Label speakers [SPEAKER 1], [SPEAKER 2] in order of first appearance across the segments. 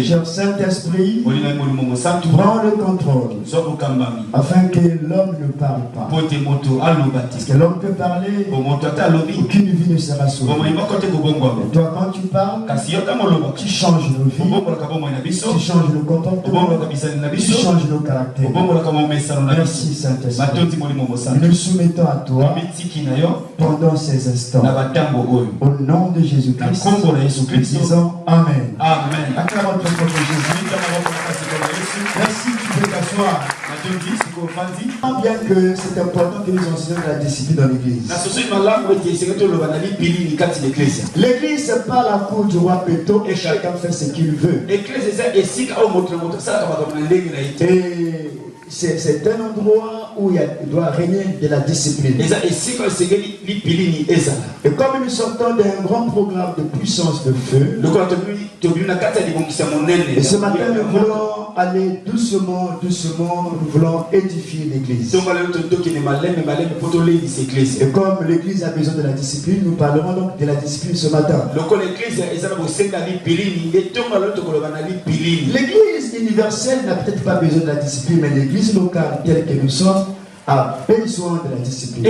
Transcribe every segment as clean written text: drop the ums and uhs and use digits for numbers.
[SPEAKER 1] Cher Saint-Esprit, prends le contrôle afin que l'homme ne parle pas. Parce que l'homme peut parler, aucune vie ne sera sauvée. Et toi, quand tu parles, tu changes nos vies, tu changes nos comportements, tu changes nos caractères. Merci Saint-Esprit. Nous nous soumettons à toi pendant ces instants. Au nom de Jésus-Christ, nous disons Amen.
[SPEAKER 2] Amen.
[SPEAKER 1] Acclamons le nom de Jésus. Merci, tu peux t'asseoir. Bien que c'est important que nous enseignons la discipline dans l'église. L'église, c'est pas la cour du roi Péto et chacun fait ce qu'il veut. Et c'est un endroit où il doit régner de la discipline. Et comme nous sortons d'un grand programme de puissance de feu, et ce matin nous voulons aller doucement, nous voulons édifier l'église. Et comme l'église a besoin de la discipline, nous parlerons donc de la discipline ce matin. L'église universelle n'a peut-être pas besoin de la discipline, mais l'église locale telle que nous sommes a besoin de la discipline.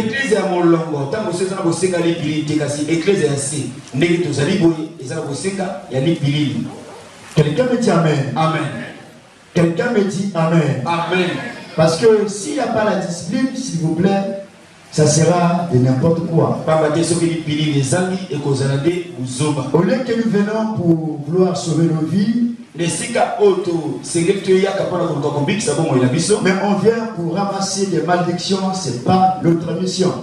[SPEAKER 1] Quelqu'un me dit Amen.
[SPEAKER 2] Amen.
[SPEAKER 1] Quelqu'un me dit Amen.
[SPEAKER 2] Amen.
[SPEAKER 1] Parce que s'il n'y a pas la discipline, s'il vous plaît, ça sera de n'importe quoi. Au lieu que nous venons pour vouloir sauver nos vies, mais on vient pour ramasser des malédictions, ce n'est pas notre mission.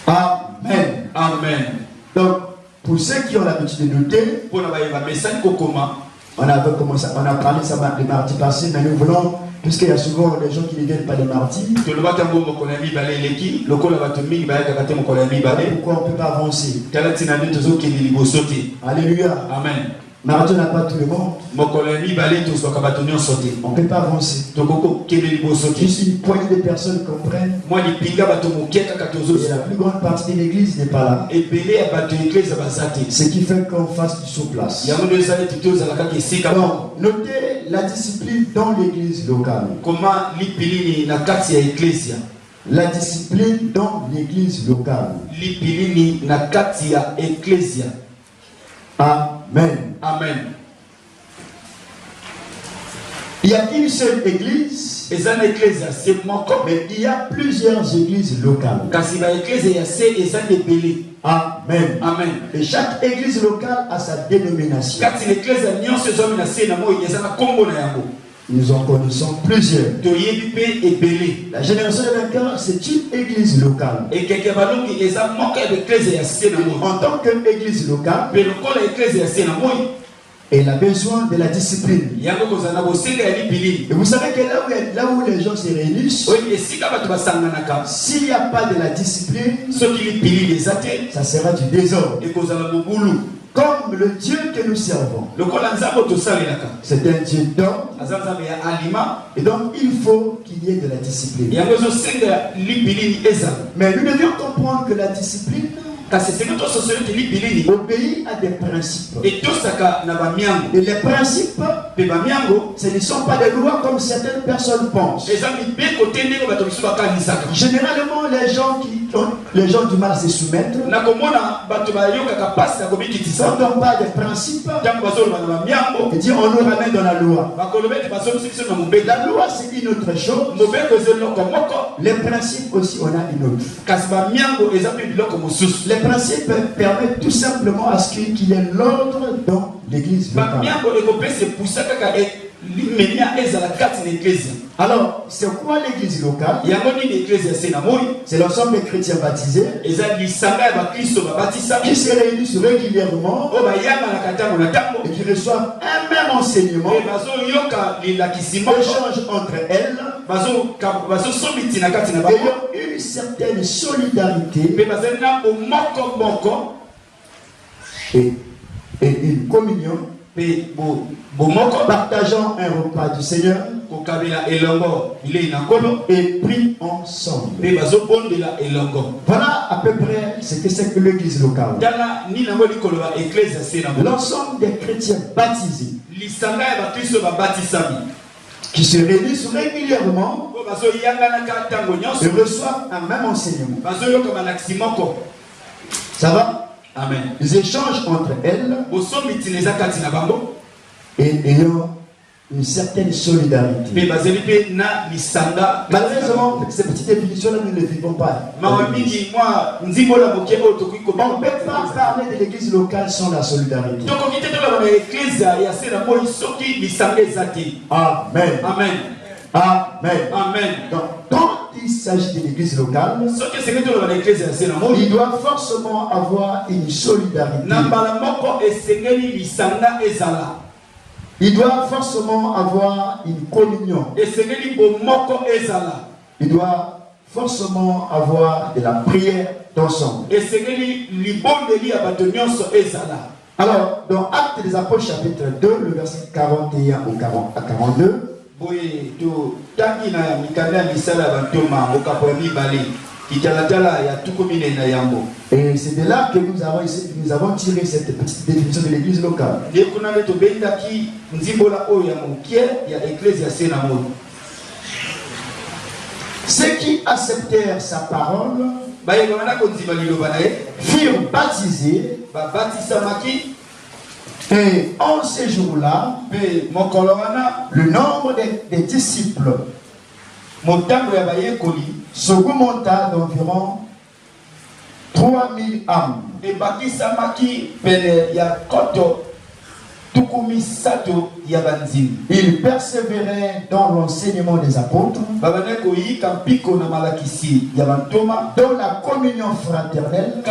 [SPEAKER 1] Amen.
[SPEAKER 2] Amen.
[SPEAKER 1] Donc, pour ceux qui ont l'habitude de noter, on a parlé ça le mardi passé, mais nous voulons, puisqu'il y a souvent des gens qui ne viennent pas le mardi, pourquoi on ne peut pas avancer? Alléluia.
[SPEAKER 2] Amen.
[SPEAKER 1] Mardi, on n'a pas tout le monde. On ne peut pas avancer. Juste une poignée de personnes comprennent. Et la plus grande partie de l'église n'est pas là. Ce qui fait qu'on fasse du sur-place. Donc, notez la discipline dans l'église locale. La discipline dans l'église locale. Amen.
[SPEAKER 2] Amen.
[SPEAKER 1] Il y a une seule église, mais il y a plusieurs églises locales. Amen.
[SPEAKER 2] Amen.
[SPEAKER 1] Et chaque église locale a sa dénomination. Nous en connaissons plusieurs. La génération de vainqueurs, c'est une église locale. En tant qu'église locale, elle a besoin de la discipline. Et vous savez que là où les gens se réunissent, s'il n'y a pas de la discipline, ça sera du désordre. Comme le Dieu que nous servons, c'est un Dieu d'ordre, et donc il faut qu'il y ait de la discipline. Mais nous devions comprendre que la discipline obéit à des principes. Et les principes, ce ne sont pas des lois comme certaines personnes pensent. Généralement, les gens du mal se soumettent. Quand on parle des principes, et dit on nous ramène dans la loi. La loi c'est une autre chose. Les principes aussi on a une autre. Les principes permettent tout simplement à ce qu'il y ait l'ordre dans l'église locale. Alors, c'est quoi l'église locale? C'est l'ensemble des chrétiens baptisés qui se réunissent régulièrement et qui reçoivent un même enseignement, échangent entre elles, ayant une certaine solidarité et une communion partageant un repas du Seigneur et prient ensemble. Voilà à peu près ce que c'est que l'église locale. L'ensemble des chrétiens baptisés qui se réunissent régulièrement et reçoivent un même enseignement. Ça va?
[SPEAKER 2] Amen.
[SPEAKER 1] Ils échangent entre elles et ayant une certaine solidarité. Malheureusement, ces petites définitions-là, nous ne les vivons pas. On ne peut pas parler de l'église locale sans la solidarité. Amen.
[SPEAKER 2] Amen.
[SPEAKER 1] Amen.
[SPEAKER 2] Amen.
[SPEAKER 1] Donc, quand il s'agit de l'église locale, il doit forcément avoir une solidarité. Il doit forcément avoir une communion. Il doit forcément avoir de la prière d'ensemble. Alors, dans Actes des Apôtres chapitre 2, le verset 41 à 42, et c'est de là que nous avons tiré cette petite définition de l'église locale. Ceux qui acceptèrent sa parole furent baptisés, et en ces jours-là, le nombre des disciples s'augmenta d'environ 3000 âmes. Ils persévéraient dans l'enseignement des apôtres, dans la communion fraternelle,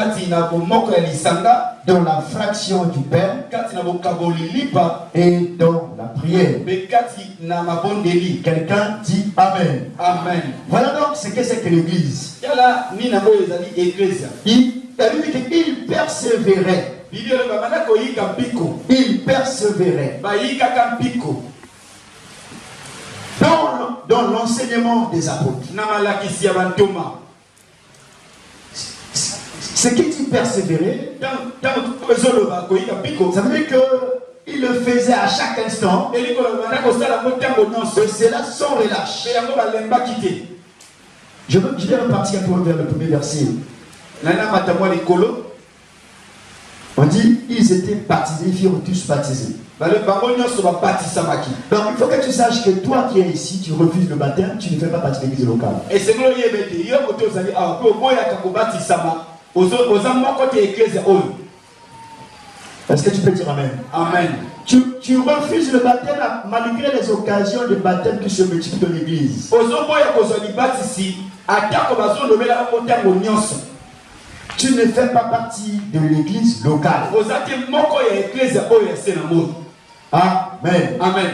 [SPEAKER 1] dans la fraction du pain et dans la prière. Quelqu'un dit Amen.
[SPEAKER 2] Amen.
[SPEAKER 1] Voilà donc ce que c'est que l'église. Il persévérait. Il persévérait dans l'enseignement des apôtres. Ce qui dit persévérer, ça veut dire qu'il le faisait à chaque instant, et c'est là sans relâche. Je vais repartir un peu vers le premier verset. On dit, ils étaient baptisés, ils furent tous baptisés. Donc il faut que tu saches que toi qui es ici, tu refuses le baptême, tu ne fais pas partie de l'église locale. Est-ce que tu peux dire Amen?
[SPEAKER 2] Amen.
[SPEAKER 1] Tu refuses le baptême malgré les occasions de baptême qui se multiplient dans l'église. Tu ne fais pas partie de l'église locale. Amen.
[SPEAKER 2] Amen.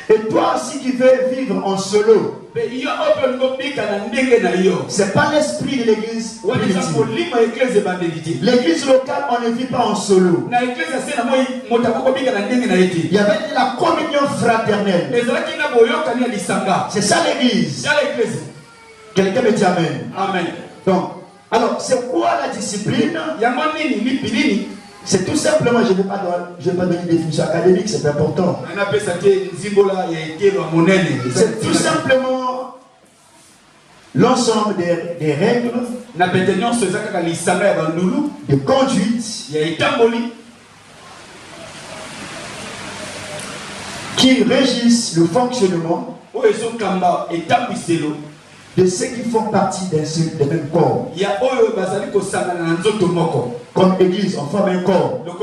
[SPEAKER 1] Et toi aussi qui veux vivre en solo, c'est pas l'esprit de l'église. L'église locale, on ne vit pas en solo. Il y avait de la communion fraternelle. C'est ça l'église. Quelqu'un me dit Amen.
[SPEAKER 2] Amen.
[SPEAKER 1] Donc, alors, c'est quoi la discipline? C'est tout simplement, je ne vais pas donner une définition académique, c'est important. C'est tout simplement l'ensemble des règles de conduite qui régissent le fonctionnement de ceux qui font partie d'un même corps. Comme église, on forme un corps. Donc,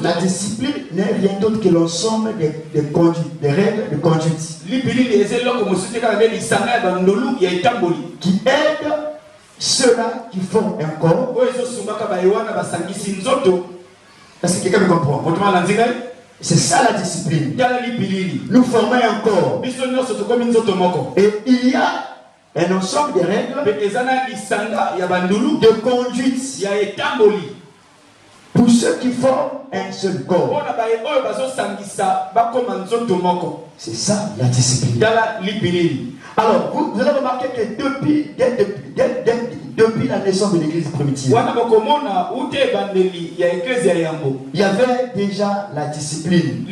[SPEAKER 1] la discipline n'est rien d'autre que l'ensemble des conduites, des règles de conduite qui aident ceux-là qui forment un corps. Est-ce que quelqu'un me comprend? C'est ça la discipline. Nous formons un corps. Et il y a un ensemble de règles de conduite Pour ceux qui forment un seul corps. C'est ça la discipline. Alors, vous allez remarquer que depuis la naissance de l'église primitive, il y avait déjà la discipline.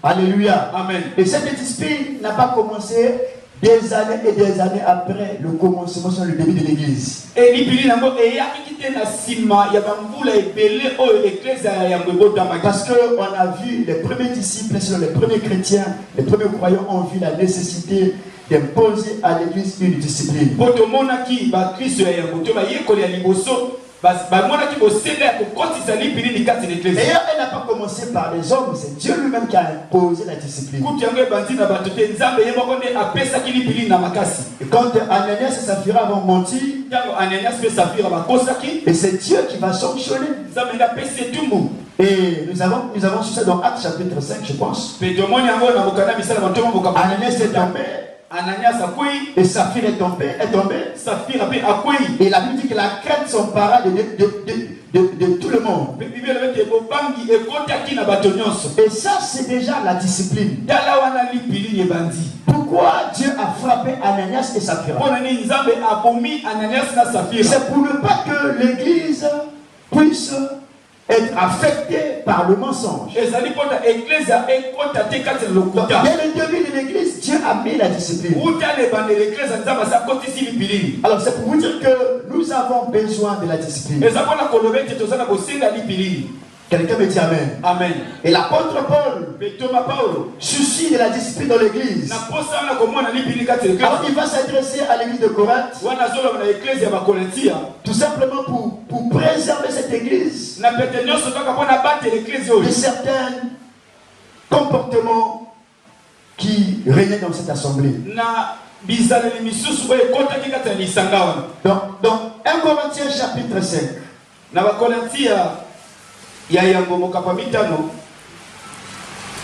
[SPEAKER 1] Alléluia. Amen. Et cette discipline n'a pas commencé des années et des années après le commencement, sur le début de l'église. Parce qu'on a vu les premiers disciples, les premiers chrétiens, les premiers croyants ont vu la nécessité d'imposer à l'église une discipline. D'ailleurs, elle n'a pas commencé par les hommes, c'est Dieu lui-même qui a imposé la discipline. Et quand Ananias et Saphira vont mentir, et c'est Dieu qui va sanctionner. Et nous avons su ça dans Actes chapitre 5, je pense. Ananias est tombé. Et Saphir est tombé. Et la Bible dit que la crainte s'empara de tout le monde. Et ça, c'est déjà la discipline. Pourquoi Dieu a frappé Ananias et Saphira? C'est pour ne pas que l'église puisse être affecté par le mensonge. Dès le début de l'église, Dieu a mis la discipline. Alors c'est pour vous dire que nous avons besoin de la discipline. Quelqu'un me dit Amen. Amen. Et l'apôtre Paul, souci de la discipline dans l'église. Alors il va s'adresser à l'église de Corinthe. Tout simplement pour préserver cette église de certains comportements qui régnaient dans cette assemblée. Donc 1 Corinthiens chapitre 5.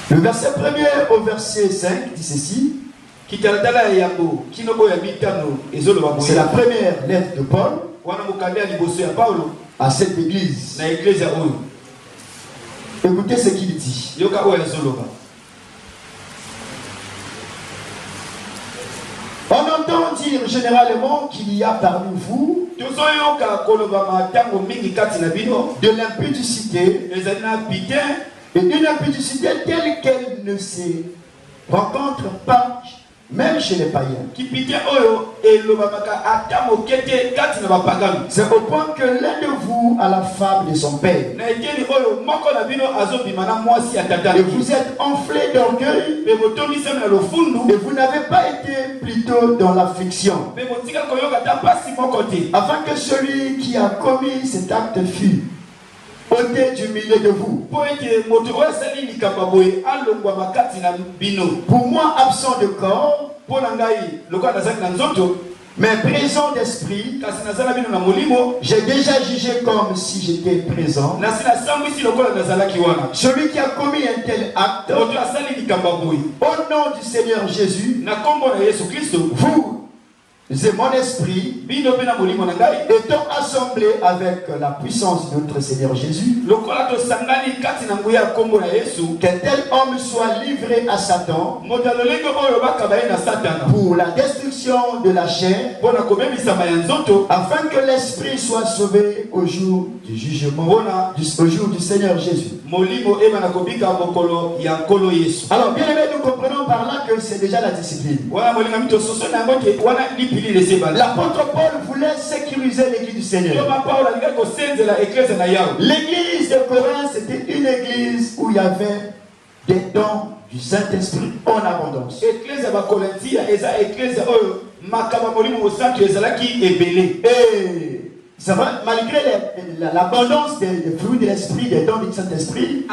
[SPEAKER 1] Le verset 1er au verset 5 dit ceci. C'est la première lettre de Paul à cette église. Écoutez ce qu'il dit. On entend dire généralement qu'il y a parmi vous de l'impudicité, et une impudicité telle qu'elle ne se rencontre pas même chez les païens. C'est au point que l'un de vous a la femme de son père. Et vous êtes enflé d'orgueil. Et vous n'avez pas été plutôt dans l'affliction. Afin que celui qui a commis cet acte fût ôté du milieu de vous. Pour moi, absent de corps, mais présent d'esprit, j'ai déjà jugé comme si j'étais présent. Celui qui a commis un tel acte, au nom du Seigneur Jésus, vous et mon esprit étant assemblés avec la puissance de notre Seigneur Jésus, qu'un tel homme soit livré à Satan pour la destruction de la chair, afin que l'esprit soit sauvé au jour du jugement, au jour du Seigneur Jésus. Alors bien aimé, nous comprenons par là que c'est déjà la discipline. L'apôtre Paul voulait sécuriser l'église du Seigneur. L'église de Corinthe, c'était une église où il y avait des dons du Saint-Esprit en abondance. Et c'est vrai, malgré l'abondance des fruits de l'esprit, des dons du Saint-Esprit,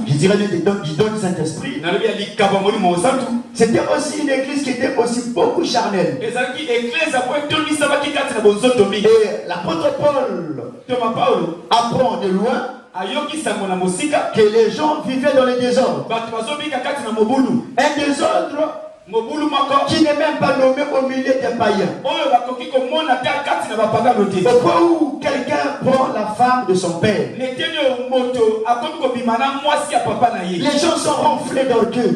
[SPEAKER 1] je dirais des dons du Saint-Esprit, c'était aussi une église qui était aussi beaucoup charnelle. Et l'apôtre Paul apprend de loin que les gens vivaient dans le désordre. Un désordre qui n'est même pas nommé au milieu des païens. Au point où quelqu'un prend la femme de son père. Les gens sont ronflés dans le cœur.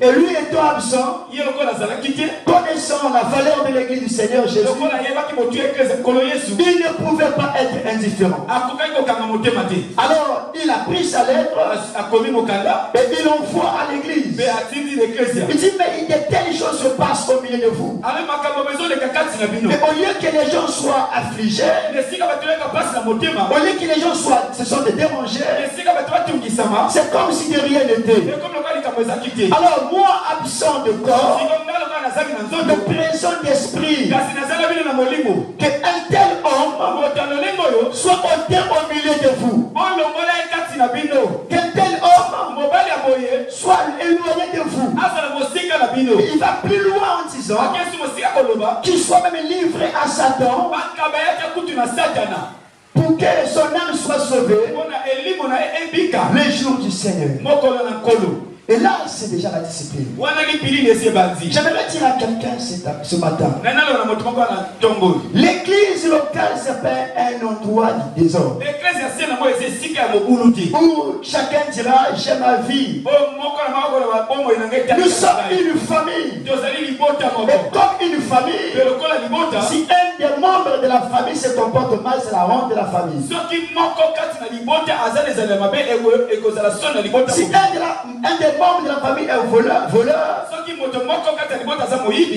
[SPEAKER 1] Et lui étant absent, connaissant la valeur de l'église du Seigneur Jésus, il ne pouvait pas être indifférent. Alors il a pris sa lettre et il l'envoie à l'église. Il dit, mais de telles choses se passent au milieu de vous. Mais au lieu que les gens soient affligés, au lieu que les gens se sont dérangés, c'est comme si de rien n'était. Alors moi, absent de corps, de présence d'esprit, qu'un tel homme soit ôté au milieu de vous. Qu'un tel homme soit éloigné de vous. Il va plus loin en disant qu'il soit même livré à Satan pour que son âme soit sauvée les jours du Seigneur. Et là, c'est déjà la discipline. J'aimerais dire à quelqu'un ce matin. L'église locale s'appelle un endroit du désordre. Où chacun dira, j'ai ma vie. Nous sommes une famille. Et comme une famille, si un des membres de la famille se comporte mal, c'est la honte de la famille. Si un des membres de la famille est un voleur,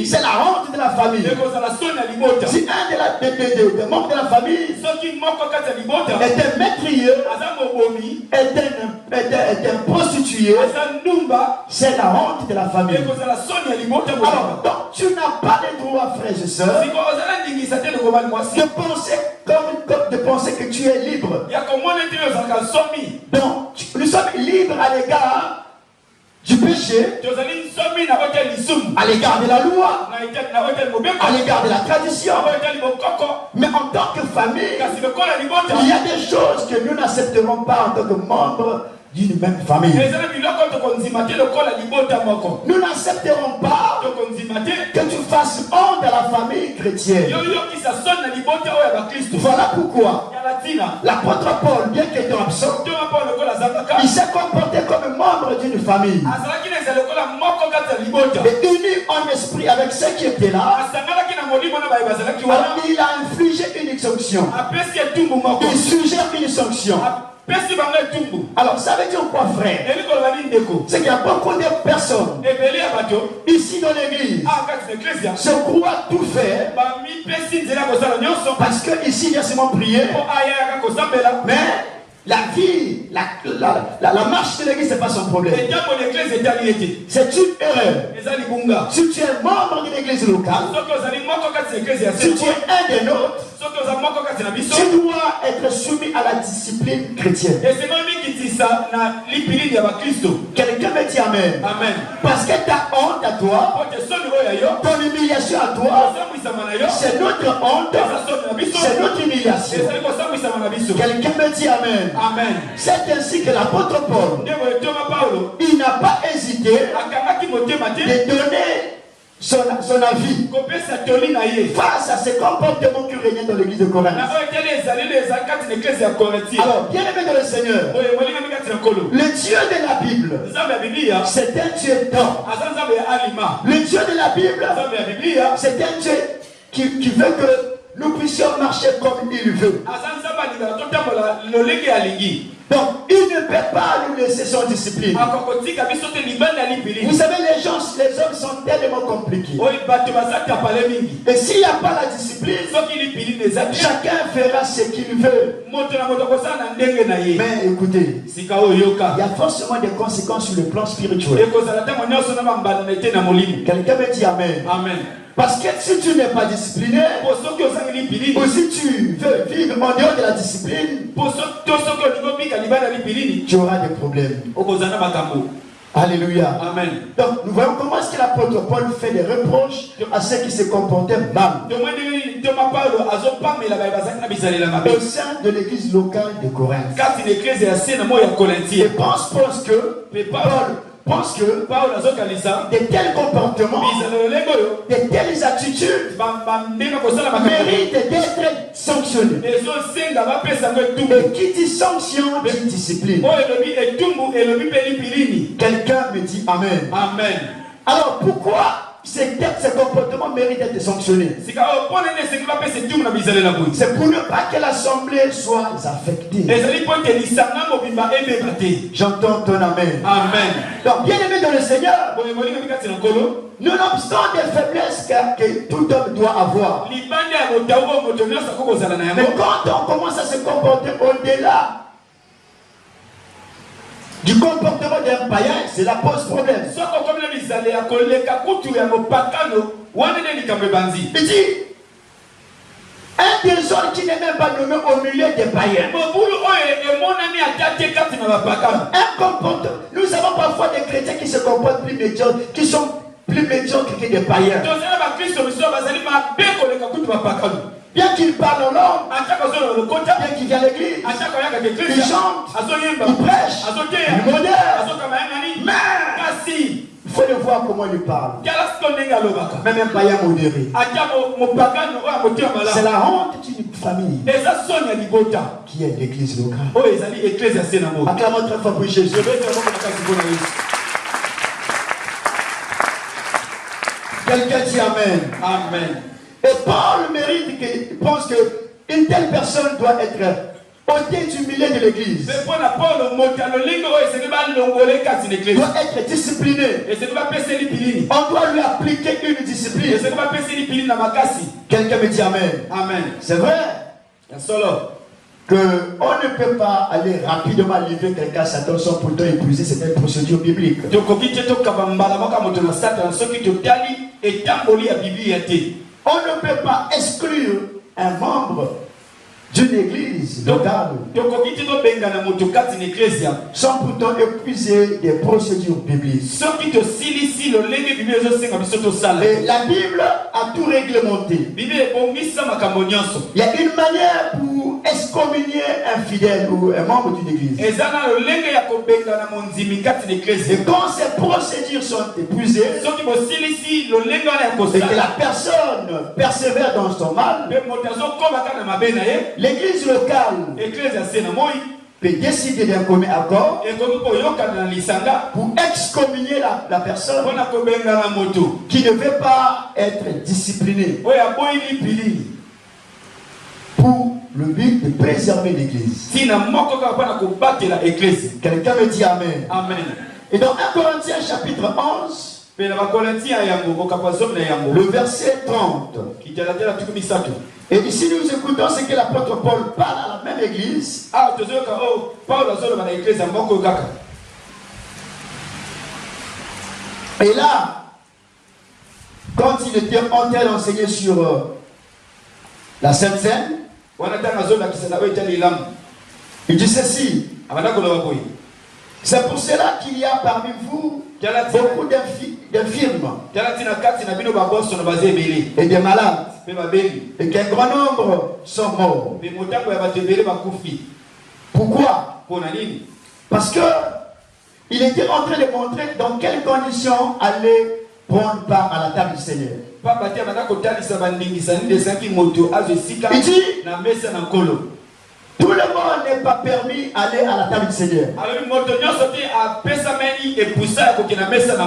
[SPEAKER 1] c'est la honte de la famille. Si un des membres de la famille est un maîtrieux, est un prostitué, c'est la honte de la famille. Alors, donc tu n'as pas de droit, frères et sœurs, de penser que tu es libre. Donc, nous sommes libres à l'égard du péché, à l'égard de la loi, à l'égard de la tradition. Mais en tant que famille, il y a des choses que nous n'accepterons pas en tant que membres d'une même famille. Nous n'accepterons pas que tu fasses honte à la famille chrétienne. Voilà pourquoi l'apôtre Paul, bien qu'étant absent, il s'est comporté comme membre d'une famille. Et uni en esprit avec ceux qui étaient là, alors il a infligé une sanction. Il suggère une sanction. Alors ça veut dire quoi, frère? C'est qu'il y a beaucoup de personnes ici dans l'église se croient tout faire parce que ici il y a seulement prier, mais la vie, la marche de l'église, c'est pas son problème. C'est une erreur. Si tu es membre de l'église locale, si tu es un des nôtres, tu dois être soumis à la discipline chrétienne. Quelqu'un me dit amen. Parce que ta honte à toi, ton humiliation à toi, c'est notre honte, c'est notre humiliation. Quelqu'un me dit amen. C'est ainsi que l'apôtre Paul, il n'a pas hésité de donner son avis face à ce comportement qui régnait dans l'église de Corinthe. Alors, bien aimé dans le Seigneur, le Dieu de la Bible, c'est un Dieu d'or. Le Dieu de la Bible, c'est un Dieu qui veut que nous puissions marcher comme il veut. Donc, il ne peut pas nous laisser sans discipline. Vous savez, les hommes sont tellement compliqués. Et s'il n'y a pas la discipline, chacun fera ce qu'il veut. Mais écoutez, il y a forcément des conséquences sur le plan spirituel. Quelqu'un me dit amen. Parce que si tu n'es pas discipliné, ou si tu veux vivre en dehors de la discipline, tu auras des problèmes. Alléluia.
[SPEAKER 2] Amen.
[SPEAKER 1] Donc nous voyons comment est-ce que l'apôtre Paul fait des reproches à ceux qui se comportaient mal au sein de l'église locale de Corinthe. Et pense que pense que de tels comportements, de telles attitudes méritent d'être sanctionnés. Et qui dit sanction dit discipline. Quelqu'un me dit Amen.
[SPEAKER 2] Amen.
[SPEAKER 1] Alors pourquoi ces comportements méritent d'être sanctionnés? C'est pour ne pas que l'assemblée soit affectée. J'entends ton Amen.
[SPEAKER 2] Amen.
[SPEAKER 1] Donc, bien aimé dans le Seigneur, nonobstant des faiblesses que tout homme doit avoir, mais quand on commence à se comporter au-delà du comportement d'un païen, cela pose problème. Il dit, un des hommes qui n'est même pas nommé au milieu des païens. Un comportement. Nous avons parfois des chrétiens qui se comportent plus médiocres, qui sont plus médiocres que des païens. Bien qu'il parle en langue, bien qu'il vienne à l'église, il chante, il prêche, il modère. Mais il faut le voir comment il parle. Même un païen modéré. C'est la honte d'une famille qui est l'église locale. Acclamons très fort pour Jésus. Quelqu'un dit Amen.
[SPEAKER 2] Amen.
[SPEAKER 1] Et Paul pense qu'une telle personne doit être ôtée du milieu de l'église. Doit être discipliné. On doit lui appliquer une discipline. Quelqu'un me dit Amen.
[SPEAKER 2] Amen.
[SPEAKER 1] C'est vrai qu'on ne peut pas aller rapidement livrer quelqu'un à Satan sans pourtant épouser cette procédure biblique. On ne peut pas exclure un membre d'une église locale sans pourtant épuiser des procédures bibliques. Et la Bible a tout réglementé. Il y a une manière pour excommunier un fidèle ou un membre d'une église. Et quand ces procédures sont épuisées et que la personne persévère dans son mal, l'église locale peut décider d'un commun accord pour excommunier la personne qui ne veut pas être disciplinée pour le but de préserver l'église. Quelqu'un me dit Amen.
[SPEAKER 2] Amen.
[SPEAKER 1] Et dans 1 Corinthiens chapitre 11, le verset 30. Et ici nous écoutons ce que l'apôtre Paul parle à la même église. Et là, quand il était en train d'enseigner sur la Sainte Seine, il dit ceci. C'est pour cela qu'il y a parmi vous beaucoup d'infirmes et des malades, et qu'un grand nombre sont morts. Pourquoi? Parce que il était en train de montrer dans quelles conditions aller prendre part à la table du Seigneur. Il dit tout le monde n'est pas permis d'aller à la table du Seigneur.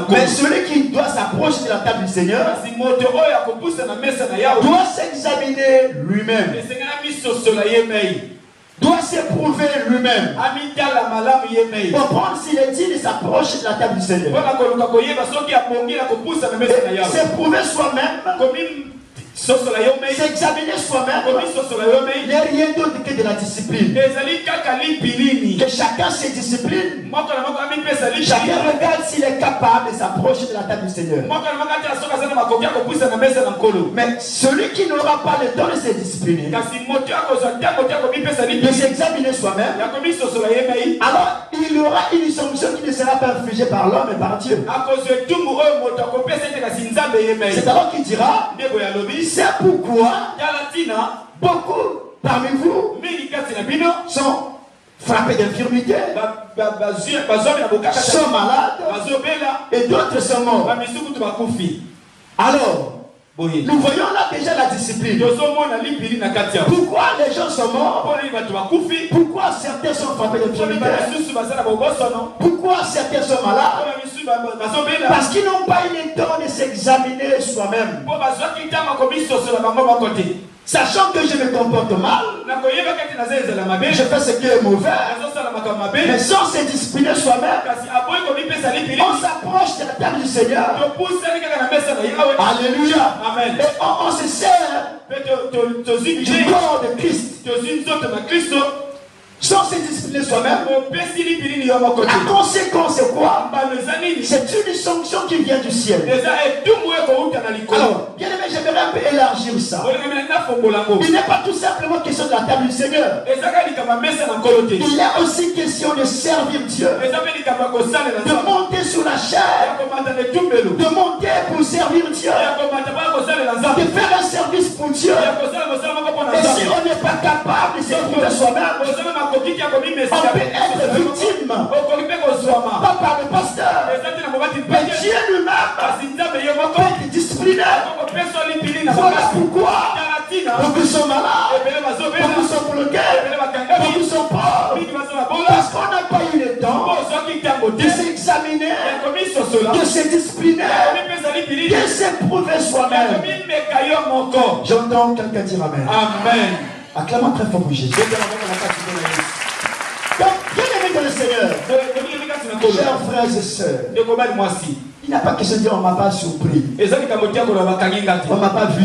[SPEAKER 1] Mais celui qui doit s'approcher de la table du Seigneur doit s'examiner lui-même, doit s'éprouver lui-même, pour prendre s'il est digne de s'approcher de la table du Seigneur. S'éprouver soi-même, s'examiner soi-même, il n'y a rien d'autre que de la discipline. Que chacun se discipline. Chacun regarde s'il est capable de s'approcher de la table du Seigneur. Mais celui qui n'aura pas le temps de se discipliner, de s'examiner soi-même, alors il y aura une sanction qui ne sera pas infligée par l'homme mais par Dieu. C'est alors qu'il dira, c'est pourquoi beaucoup parmi vous sont frappés d'infirmité, sont malades, et d'autres sont morts. Alors, nous voyons là déjà la discipline. Pourquoi les gens sont morts? Pourquoi certains sont frappés d'infirmité? Pourquoi certains sont malades? Parce qu'ils n'ont pas eu le temps de s'examiner soi-même. Sachant que je me comporte mal, je fais ce qui est mauvais, mais sans se discipliner soi-même, on s'approche de la table du Seigneur. Alléluia. Amen. Et on se sert du corps de Christ. Sans se discipliner soi-même, la conséquence c'est quoi? C'est une sanction qui vient du ciel. Alors, bien aimé, j'aimerais un peu élargir ça. Il n'est pas tout simplement question de la table du Seigneur. Il est aussi question de servir Dieu, de monter sur la chair, de monter pour servir Dieu, de faire un service pour Dieu. Et si on n'est pas capable de se prouver soi-même, on peut être victime, pas par le pasteur, mais Dieu lui-même peut être discipliné. Voilà pourquoi beaucoup sont malades, beaucoup sont bloqués, beaucoup sont pauvres, parce qu'on n'a pas eu le temps de s'examiner, de se discipliner, de s'éprouver soi-même. J'entends quelqu'un dire Amen. Amen. Acclamons très fort pour Jésus. Donc, bien aimé dans le Seigneur, chers frères et sœurs, il n'y a pas question de dire on ne m'a pas surpris, on ne m'a pas vu,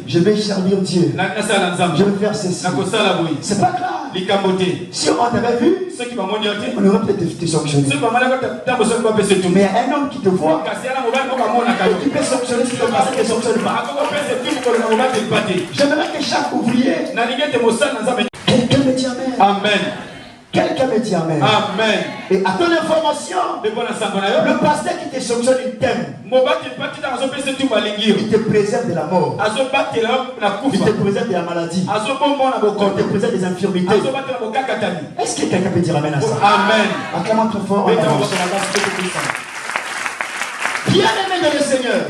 [SPEAKER 1] je vais servir Dieu, je vais faire ceci. C'est pas grave. Si on t'avait vu, on aurait peut-être été sanctionné. Mais il y a un homme qui te voit et qui peut sanctionner si le passé ne sanctionne pas. J'aimerais que chaque ouvrier, quelqu'un me dit Amen. Amen. Quelqu'un me dit Amen. Amen. Et à ton information, le pasteur qui te sanctionne, il t'aime. Il te préserve de la mort. Il te préserve de la maladie. Il te préserve des infirmités. Est-ce que quelqu'un peut dire Amen à ça? Amen. Acclamons très fort. Bien aimé de le Seigneur,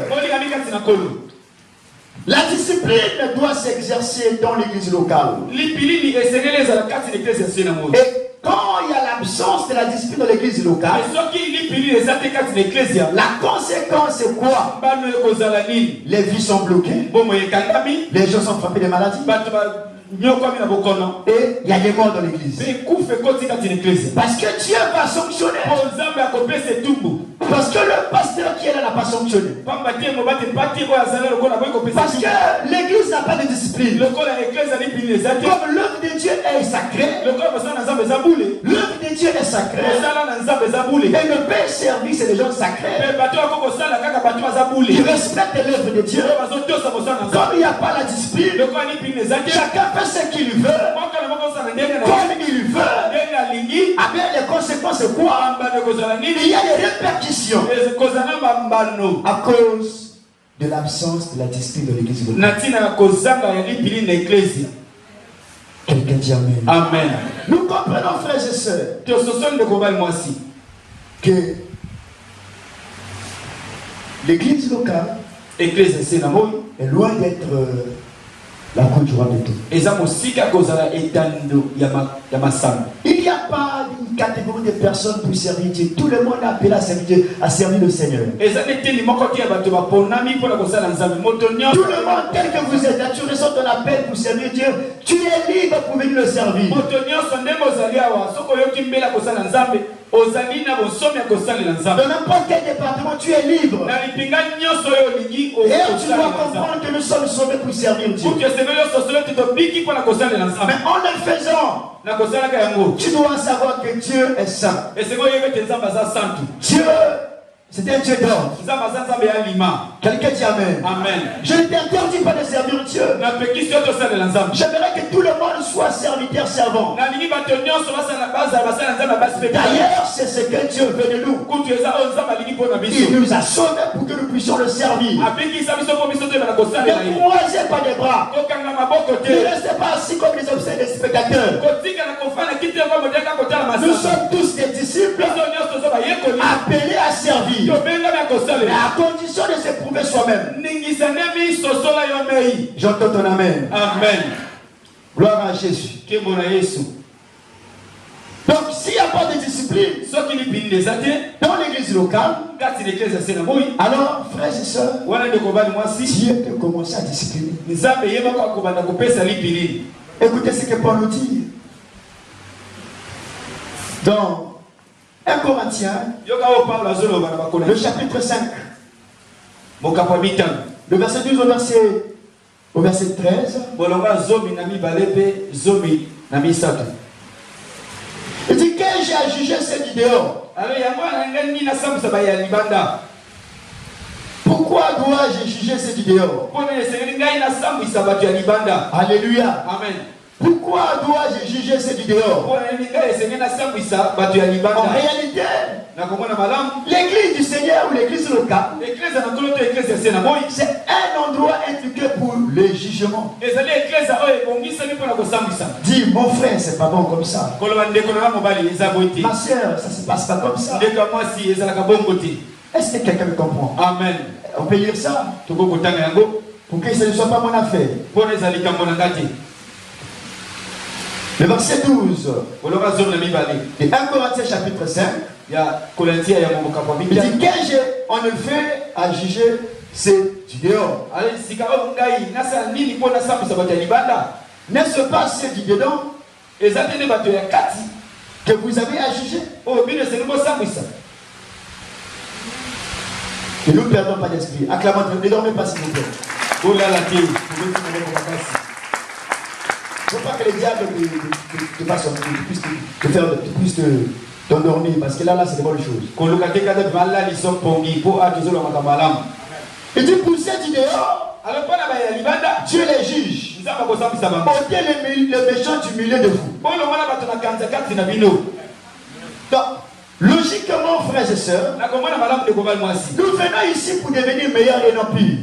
[SPEAKER 1] la discipline doit s'exercer dans l'église locale. Et quand il y a l'absence de la discipline dans l'église locale, la conséquence c'est quoi? Les vies sont bloquées, les gens sont frappés de maladies, et il y a des morts dans l'église. Parce que Dieu va sanctionner. Parce que le pasteur qui est là n'a pas sanctionné. Parce que l'église n'a pas de discipline. Comme l'œuvre de Dieu est sacrée, l'œuvre de Dieu est sacrée, et le Père service c'est des gens sacrés. Ils respectent l'œuvre de Dieu. Comme il n'y a pas la discipline, chacun fait ce qu'il veut, comme il veut. Ah bien, les conséquences c'est quoi? Il y a des répercussions à cause de l'absence de la discipline de l'église. Quelqu'un dit Amen. Amen. Nous comprenons, frères et sœurs, que l'église locale est loin d'être la cour du roi de tout. Il n'y a pas une catégorie de personnes pour servir Dieu. Tout le monde est appelé à servir Dieu, à servir le Seigneur. Tout le monde, tel que vous êtes là, tu reçois ton appel pour servir Dieu. Tu es libre pour venir le servir. Dans n'importe quel département, tu es libre. Et tu dois comprendre que nous sommes sauvés pour servir Dieu. Mais en le faisant, tu dois savoir que Dieu est saint. Dieu C'était un Dieu d'ordre. Quelqu'un dit Amen.
[SPEAKER 2] Amen.
[SPEAKER 1] Je ne t'interdis pas de servir Dieu. J'aimerais que tout le monde soit serviteur servant. D'ailleurs, c'est ce que Dieu veut de nous. Il nous a sauvés pour que nous puissions le servir. Ne croisez pas les bras. Ne restez pas assis comme les observateurs des spectateurs. Nous sommes tous des disciples appelés à servir. Mais à condition de s'éprouver soi-même. J'entends ton amen.
[SPEAKER 2] Amen.
[SPEAKER 1] Gloire à Jésus. Donc s'il n'y a pas de discipline dans l'église locale, alors frères et sœurs, Dieu peut commencer à discipliner. Écoutez ce que Paul nous dit. Dans 1 Corinthiens, le chapitre 5, le verset 12 au verset 13. Il dit que j'ai à juger ceux du dehors. Pourquoi dois-je juger ceux du dehors? Alléluia.
[SPEAKER 2] Amen.
[SPEAKER 1] Pourquoi dois-je juger ceux du dehors? En réalité, l'église du Seigneur ou l'église locale, c'est un endroit indiqué pour le jugement. Dis, mon frère, c'est pas bon comme ça. Ma soeur, ça se passe pas comme ça. Est-ce que quelqu'un me comprend?
[SPEAKER 2] Amen.
[SPEAKER 1] On peut lire ça pour que ce ne soit pas mon affaire. Le verset 12 et 1 Corinthiens chapitre 5, il dit que j'ai en effet à juger c'est du dehors. N'est-ce pas ceux du dedans que vous avez à juger? Ne nous perdons pas d'esprit. Acclamons, ne dormez pas s'il vous plaît. Il ne faut pas que les diables te fassent t'endormir, parce que là c'est des bonnes choses. Il dit pour ceux du dehors, Dieu les juge. Ôtez le méchant du milieu de vous. Donc, logiquement, frères et sœurs, nous venons ici pour devenir meilleurs et non pires.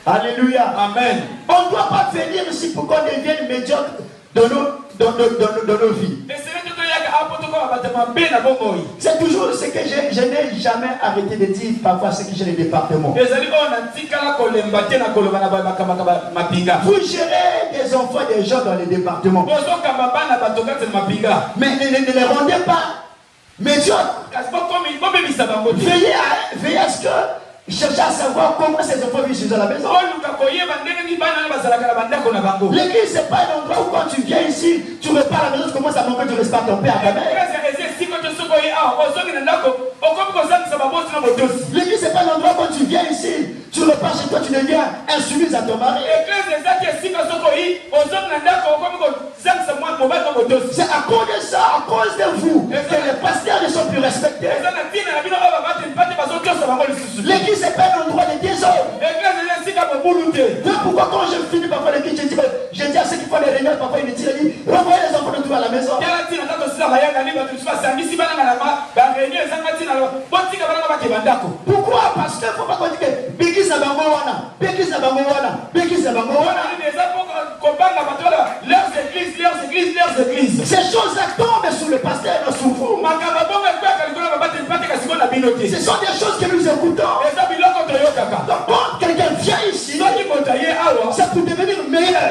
[SPEAKER 1] Alléluia.
[SPEAKER 2] Amen.
[SPEAKER 1] On ne doit pas venir ici pour qu'on devienne médiocre dans nos vies. C'est toujours ce que je n'ai jamais arrêté de dire parfois ce que j'ai les départements. Vous gérez des enfants des gens dans les départements. Mais ne les rendez pas médiocres. Veillez à ce que cherchez à savoir comment ces enfants vivent à la maison. L'église, c'est pas un endroit où quand tu viens ici, tu repars à la maison, tu commences à manquer du respect à ton père, à ta mère. L'église, c'est pas un endroit où quand tu viens ici, tu repars chez toi, tu deviens insoumise à ton mari. C'est à cause de ça, à cause de vous, que les pasteurs ne sont plus respectés. L'église, c'est pas un endroit de désordre. Donc pourquoi quand je finis parfois l'église, je dis à ceux qui font les réunions, parfois ils me disent, renvoyez les enfants de tout à la maison. Pourquoi? Parce qu'il ne faut pas qu'on dise que l'église n'a pas wana, l'église n'a pas wana, l'église n'a pas wana. Leurs églises. Ces choses-là tombent sur le pasteur et sur vous. Ce sont des choses que nous écoutons. Donc quand quelqu'un vient ici, c'est pour devenir meilleur.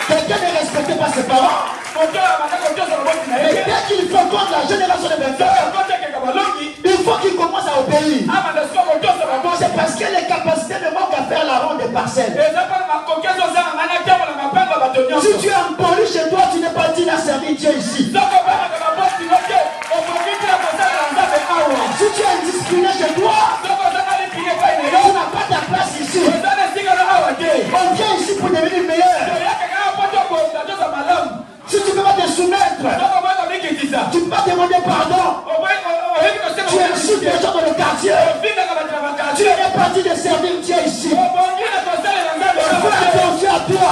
[SPEAKER 1] Quelqu'un n'est respecté par ses parents. Mais dès qu'il faut contre la génération de vainqueurs, il faut qu'il commence à obéir. C'est parce que les capacités ne manquent à faire la ronde des parcelles. Si tu es impoli chez toi, tu n'es pas digne à servir Dieu ici. Si tu es indiscipliné chez toi, tu n'as pas ta place ici. On vient ici pour devenir meilleur. Si tu ne peux pas te soumettre, Tu peux pas demander pardon. Tu insultes les gens dans le quartier. Tu es parti de servir Dieu ici. Fais attention à toi.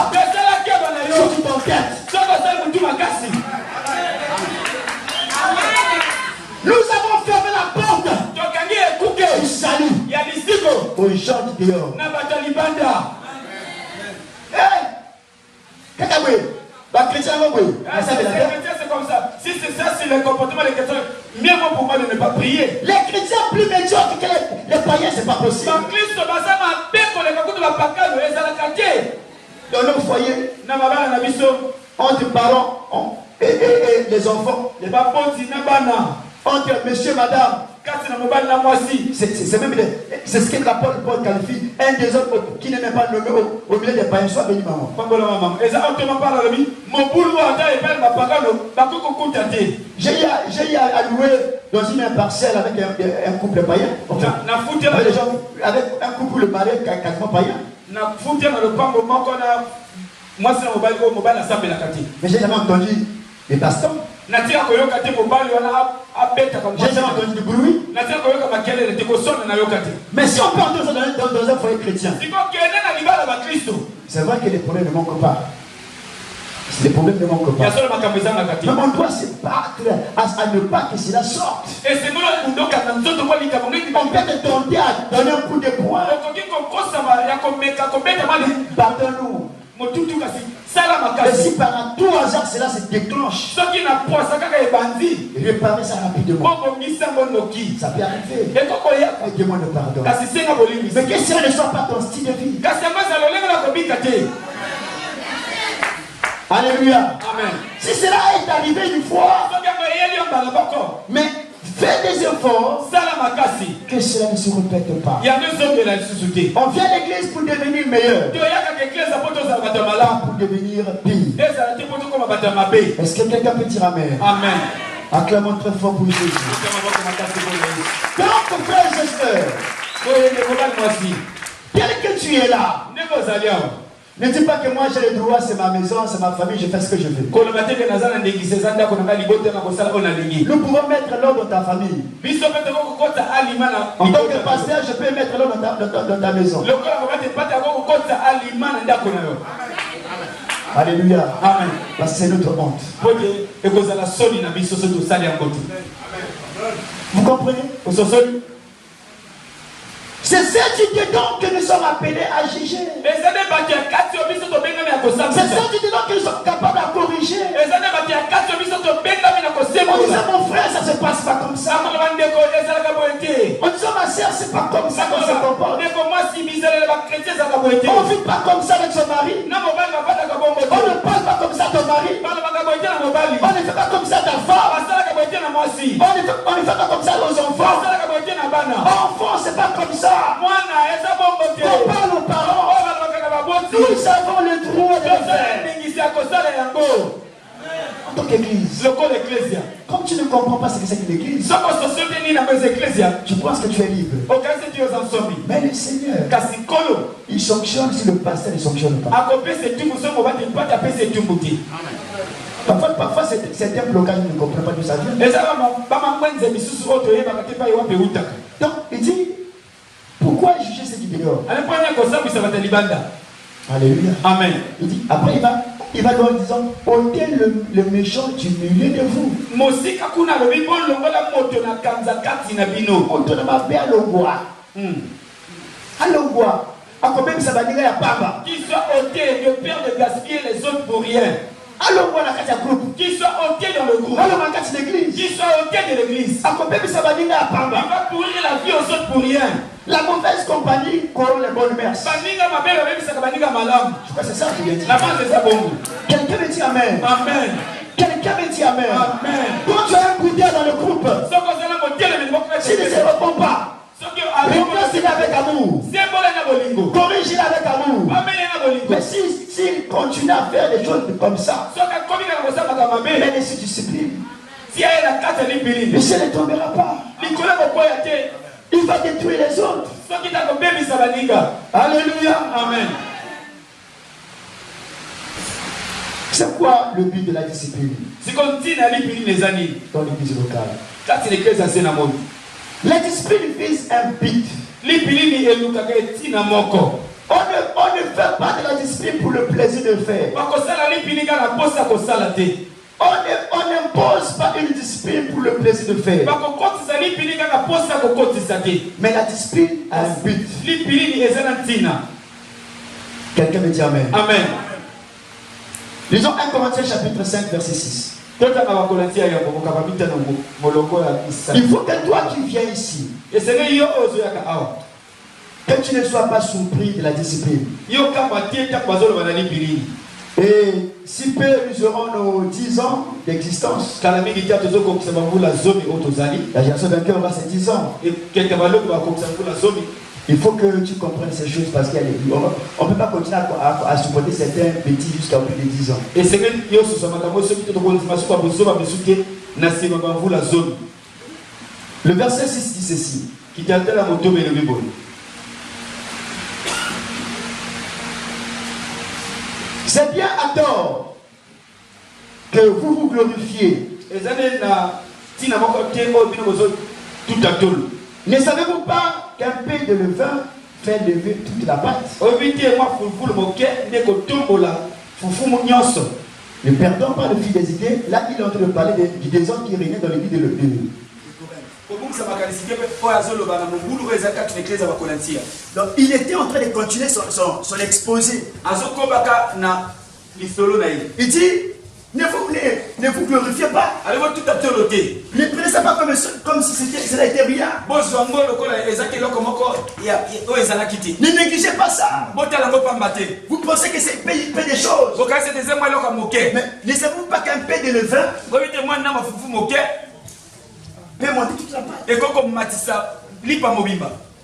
[SPEAKER 1] Si tu t'enquêtes. Nous avons fermé la porte. Salut. Aux gens qui dehors.
[SPEAKER 2] C'est comme ça. Si c'est ça, c'est le comportement des chrétiens, mieux vaut pour moi de ne pas prier.
[SPEAKER 1] Les chrétiens plus médiocres que les païens, c'est pas possible. Dans nos foyers, entre parents et les enfants, entre monsieur et madame, c'est même c'est ce que l'apôtre Paul qualifie un des autres qui n'est même pas nommé au milieu des païens, soit béni maman. J'ai alloué dans une parcelle avec un couple païen. Avec un couple marié quasiment païen. Mais j'ai jamais entendu des bastons. J'ai jamais entendu du bruit. Mais si on peut entendre dans un foyer chrétien, c'est vrai que les problèmes ne manquent pas. Les problèmes ne manquent pas. Mais on doit se battre à ne pas que cela sorte. On peut te tenter à donner un coup de poing. Pardonne-nous. Et si par tout hasard cela se déclenche, réparer ça rapidement. Ça peut arriver. Et demande pardon. Mais que cela ne soit pas ton style de vie. Alléluia. Amen. Si cela est arrivé une fois, mais fais des efforts que cela ne se répète pas. On vient à l'église pour devenir meilleur, pour devenir pire. Est-ce que quelqu'un peut dire Amen? Amen. Acclamons très fort pour Jésus. Donc, frères et sœurs, tel que tu es là, ne dis pas que moi j'ai le droit, c'est ma maison, c'est ma famille, je fais ce que je veux. Nous pouvons mettre l'ordre dans ta famille. En tant que pasteur, je peux mettre l'ordre dans ta maison. Alléluia. Amen. Parce que c'est notre honte. Vous comprenez? C'est cette idée donc que nous sommes appelés à juger. C'est cette idée donc que nous sommes capables de corriger. On disait mon frère, ça se passe pas comme ça. On disait ma soeur, c'est pas comme ça qu'on se comporte. On ne vit pas comme ça avec son mari. On ne parle pas comme ça à ton mari. On ne fait pas comme ça à ta femme. On ne fait pas comme ça aux enfants. Enfants, c'est pas comme ça. On parle aux parents. Nous avons le droit de le faire. En tant qu'église, comme tu ne comprends pas ce que c'est qu'une église, tu penses que tu es libre. Mais le Seigneur, il sanctionne si le pasteur ne sanctionne pas. Parfois c'est un blocage, il ne comprend pas d'où ça vient. Donc il dit, pourquoi juger ce qui dehors? Alléluia. Amen. Il dit, après il va leur disant, ôtez le méchant du milieu de vous. Qu'il soit ôté, le père de gaspiller les autres pour rien. Qu'il soit ôté dans le groupe. Qu'il soit ôté de l'église. Il va pourrir la vie aux autres pour rien. La mauvaise compagnie corrompt les bonnes mœurs. Je crois que c'est ça qui vient dire. Quelqu'un me dit Amen. Amen. Quelqu'un me dit Amen. Amen. Quand tu as un boudin dans le groupe, s'il ne se répond pas, remplace-le avec amour. Corrige-le avec amour. Mais s'il continue à faire des choses comme ça, mais laissez discipline. Le ciel ne tombera pas. Il va détruire les autres. Alléluia. Amen. C'est quoi le but de la discipline dans l'église locale? La discipline vise un but. On ne fait pas de la discipline pour le plaisir de faire. On n'impose pas une discipline pour le plaisir de faire. Mais la discipline a un but. Quelqu'un me dit Amen.
[SPEAKER 2] Amen.
[SPEAKER 1] Lisons 1 Corinthiens chapitre 5 verset 6. Il faut que toi qui viens ici, que tu ne sois pas surpris de la discipline. Et si peu nous aurons nos 10 ans d'existence, la génération vainqueur aura ses 10 ans. Il faut que tu comprennes ces choses parce qu'on ne peut pas continuer à supporter certains petits jusqu'à plus de 10 ans. Le verset 6 dit ceci. C'est bien à tort que vous vous glorifiez. Ne savez-vous pas qu'un peu de levain fait lever toute la pâte? Ne perdons pas le fil des idées. Là, il est en train de parler du désordre qui régnait dans l'église de Donc, il était en train de continuer son exposé. Il dit, ne vous glorifiez pas. Ne prenez ça pas comme si cela était rien. Ne négligez pas ça. Vous pensez que c'est peu des choses. Mais ne savez-vous pas qu'un peu de levain peut monter toute la pâte?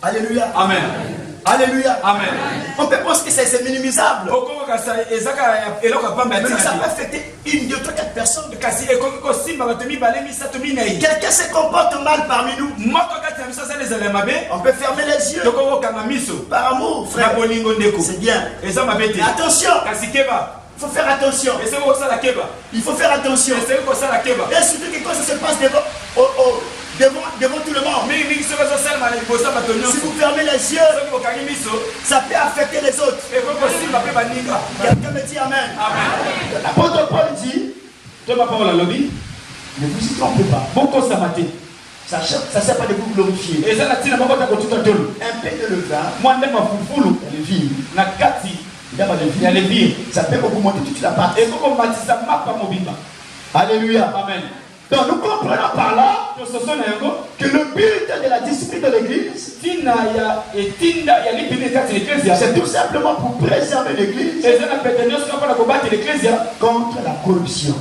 [SPEAKER 1] Alléluia.
[SPEAKER 2] Amen.
[SPEAKER 1] Alléluia.
[SPEAKER 2] Amen.
[SPEAKER 1] On peut penser que c'est minimisable. Mais ça peut affecter 1, 2, 3, 4 personnes. Quelqu'un se comporte mal parmi nous. On peut fermer les yeux. Par amour, frère. C'est bien. Mais attention. Il faut faire attention. Il faut faire attention. Et surtout que quand ça se passe devant tout le monde, si vous fermez les yeux, ça peut affecter les autres. Quelqu'un me dit Amen. L'apôtre Paul dit, ne vous y trompez pas. Ça ne sert pas de vous glorifier. Un peu de levain, ça peut augmenter toute la pâte. Alléluia.
[SPEAKER 2] Amen.
[SPEAKER 1] Donc nous comprenons par là que le but de la discipline de l'église, c'est tout simplement pour préserver l'église contre la corruption.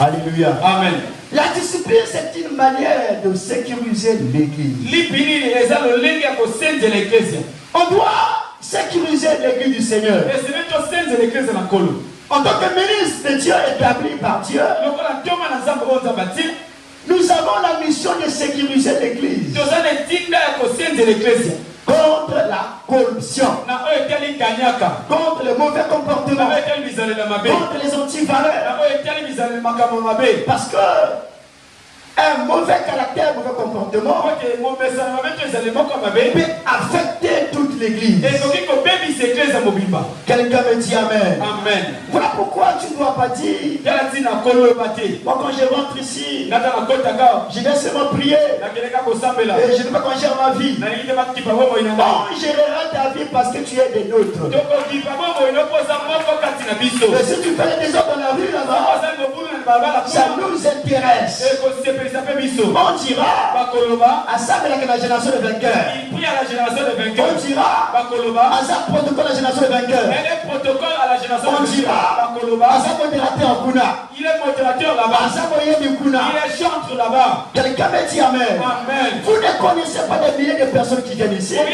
[SPEAKER 1] Alléluia.
[SPEAKER 2] Amen.
[SPEAKER 1] La discipline, c'est une manière de sécuriser l'église. On doit sécuriser l'église du Seigneur. En tant que ministre de Dieu établi par Dieu, nous avons la mission de sécuriser l'église contre la corruption, contre le mauvais comportement, contre les antivaleurs. Parce que un mauvais caractère, mauvais comportement peut affecter toute l'église. Quelqu'un me dit Amen.
[SPEAKER 2] Amen.
[SPEAKER 1] Voilà pourquoi tu ne dois pas dire, moi quand je rentre ici, je vais seulement prier et je ne vais pas conduire ma vie. On gérera ta vie parce que tu es des nôtres. Mais si tu fais des ordres dans la rue là-bas, ça nous intéresse. On dira à ça la génération de vainqueurs. On dira à ça protocole la génération de vainqueurs. On dira à ça modérateur en Kuna.
[SPEAKER 2] Il est modérateur là-bas.
[SPEAKER 1] À ça moyen du Kuna.
[SPEAKER 2] Il est chantre là-bas.
[SPEAKER 1] Quelqu'un me dit Amen.
[SPEAKER 2] Amen.
[SPEAKER 1] Vous ne connaissez pas des milliers de personnes qui viennent ici. Nous